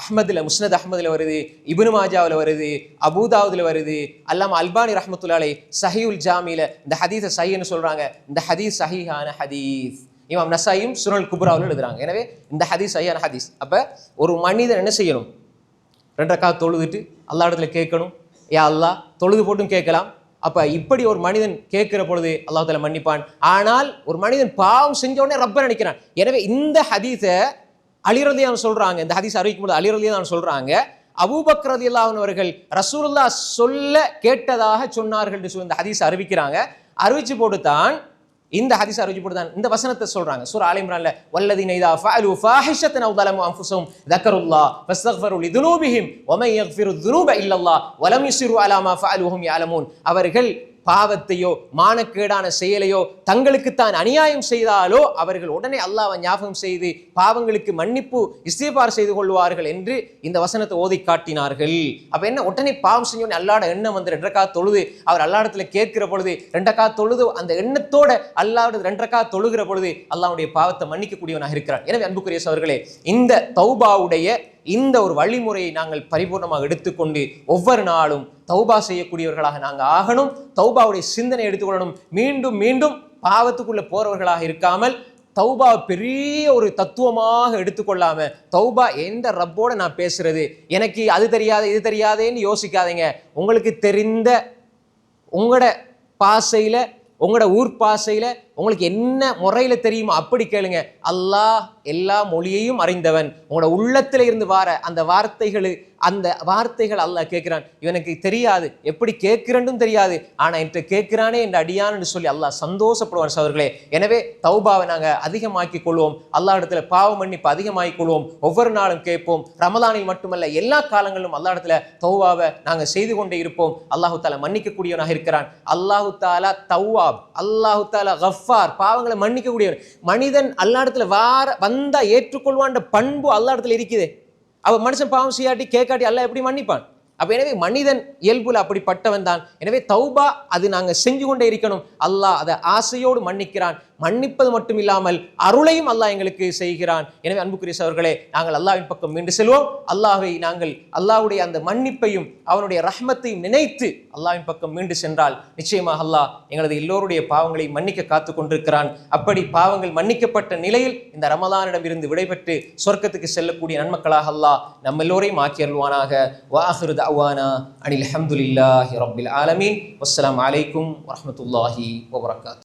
அஹ்மதுல முஸ்னத் அஹ்மதுல வருது, இப்னு மாஜாவில் வருது, அபூதாவுதுல வருது, அல்லாமா அல்பானி ரஹ்மத்துல்லாஹி அலைஹி சஹீஹுல் ஜாமில இந்த ஹதீஸை சஹீஹ்னு சொல்றாங்க. இந்த ஹதீஸ் சஹீஹான ஹதீஸ். இமாம் நசாயியும் சுனல் குப்ராவில் எழுதுறாங்க. எனவே இந்த ஹதீஸ் சஹீஹான ஹதீஸ். அப்ப ஒரு மனிதன் என்ன செய்யணும்? 2 ரக்காத் தொழுதுட்டு அல்லாஹ் இடத்துல கேட்கணும், யா அல்லாஹ், தொழுது போட்டும் கேட்கலாம். அப்ப இப்படி ஒரு மனிதன் கேட்கிற பொழுது அல்லாஹ் தஆலா மன்னிப்பான். ஆனால் ஒரு மனிதன் பாவம் செஞ்ச உடனே ரப்ப நினைக்கிறான். எனவே இந்த ஹதீஸை அலி ரலியல்லாஹு அன்ஹு சொல்றாங்க, இந்த ஹதீஸ் அறிவிக்கும் போது அலி ரலியல்லாஹு அன்ஹு சொல்றாங்க, அபூபக்கர் ரலியல்லாஹு அன்ஹு அவர்கள் ரசூலுல்லாஹ் சொல்ல கேட்டதாக சொன்னார்கள் என்று சொல்லி இந்த ஹதீஸ் அறிவிக்கிறாங்க. அறிவிச்சு போட்டுத்தான் இந்த ஹதீஸ் அறிவிச்சு போட்டுதான் இந்த வசனத்தை சொல்றாங்க. சூரா ஆல இம்ரான்ல வல்லதீன இதா ஃபஅலு ஃபாஹிஷத்தன் அவ் ஸலமு அன்ஃபுஸஹும் ذكروا ஃபஸ்தக்ஃபரு லிதுனூபிஹிம் வமை யக்ஃபிரு ذுனூப இல்லல்லாஹ் வலம் யுஸிரு அலா மா ஃபஅலு வஹும் யஅலமூன். அவர்கள் பாவத்தையோ மானக்கேடான செயலையோ தங்களுக்குத்தான் அநியாயம் செய்தாலோ அவர்கள் உடனே அல்லாஹ்வை ஞாபகம் செய்து பாவங்களுக்கு மன்னிப்பு இஸ்திக்பார் செய்து கொள்வார்கள் என்று இந்த வசனத்தை ஓதி காட்டினார்கள். அப்ப என்ன, உடனே பாவம் செஞ்சோன்னு அல்லாஹ்வோட எண்ணம் வந்து 2 ரக்காத் தொழுது அவர் அல்லாஹ்விடத்துல கேட்கிற பொழுது 2 ரக்காத் தொழுது அந்த எண்ணத்தோட அல்லாஹ்வோட 2 ரக்காத் தொழுகிற பொழுது அல்லாஹ்வுடைய பாவத்தை மன்னிக்க கூடியவனாக இருக்கிறான். எனவே அன்புக்குரிய சகோதரர்களே, இந்த தௌபாவுடைய இந்த ஒரு வழிமுறையை நாங்கள் பரிபூர்ணமாக எடுத்துக்கொண்டு ஒவ்வொரு நாளும் தௌபா செய்யக்கூடியவர்களாக நாங்கள் ஆகணும். தௌபாவுடைய சிந்தனை எடுத்துக்கொள்ளணும். மீண்டும் மீண்டும் பாவத்துக்குள்ள போறவர்களாக இருக்காமல் தௌபா பெரிய ஒரு தத்துவமாக எடுத்துக்கொள்ளாம தௌபா எந்த ரப்போட நான் பேசுறது, எனக்கு அது தெரியாது இது தெரியாதேன்னு யோசிக்காதீங்க. உங்களுக்கு தெரிந்த உங்களோட பாசையில உங்களோட ஊர் பாசையில உங்களுக்கு என்ன முறையில தெரியுமோ அப்படி கேளுங்க. அல்லாஹ் எல்லா மொழியையும் அறிந்தவன். உங்களோட உள்ளத்துல இருந்து வார அந்த வார்த்தைகள் அல்லாஹ் கேட்கிறான். இவனுக்கு தெரியாது, எப்படி கேட்கிறன்னு தெரியாது, ஆனா என்கிட்ட கேட்கிறானே என்ற அடியான்னு சொல்லி அல்லாஹ் சந்தோஷப்படுவான் சகோதரர்களே. எனவே தௌபாவை நாங்க அதிகமாக்கி கொள்வோம். அல்லாஹ் இடத்துல பாவ மன்னிப்பு அதிகமாக்கி கொள்வோம். ஒவ்வொரு நாளும் கேட்போம். ரமலானில் மட்டுமல்ல எல்லா காலங்களிலும் அல்லாஹ் இடத்துல தௌபாவை நாங்க செய்து கொண்டே இருப்போம். அல்லாஹு தாலா மன்னிக்கக்கூடியவனாக இருக்கிறான். அல்லாஹு தாலா தௌவாப், அல்லாஹு தாலா கஃபார், பாவங்களை மன்னிக்க கூடியவன். மனிதன் அல்லாஹ் இடத்துல வந்தா ஏற்றுக்கொள்வான்ற பண்பு அல்லாஹ் இடத்துல இருக்குது. அவ மனுஷன் பாவம் செய்யாட்டி கேட்காட்டி அல்லாஹ் எப்படி மன்னிப்பான்? அப்ப எனவே மனிதன் இயல்புல அப்படிப்பட்டவன் தான். எனவே தௌபா அது நாங்க செஞ்சு கொண்டே இருக்கணும். அல்லாஹ் அதை ஆசையோடு மன்னிக்கிறான். மன்னிப்பது மட்டும் இல்லாமல் அருளையும் அல்லாஹ் எங்களுக்கு செய்கிறான். எனவே அன்புக்குரிய சகோதரர்களே, நாங்கள் அல்லாஹ்வின் பக்கம் மீண்டு செல்வோம். அல்லாஹ்வை நாங்கள் அல்லாஹ்வுடைய அந்த மன்னிப்பையும் அவனுடைய ரஹ்மத்தையும் நினைத்து அல்லாஹ்வின் பக்கம் மீண்டு சென்றால் நிச்சயமாக அல்லாஹ் எங்களது எல்லோருடைய பாவங்களை மன்னிக்க காத்து கொண்டிருக்கிறான். அப்படி பாவங்கள் மன்னிக்கப்பட்ட நிலையில் இந்த ரமலானிடம் இருந்து விடைபெற்று சொர்க்கத்துக்கு செல்லக்கூடிய நன்மக்களாக அல்லாஹ் நம்ம எல்லோரையும் ஆக்கி அருள்வானாக. வாஹிரு தஅவானா அனில் ஹம்துலில்லாஹி ரப்பில் ஆலமீன். வஸ்ஸலாமு அலைக்கும் வரஹ்மத்துல்லாஹி வபரகாத்துஹு.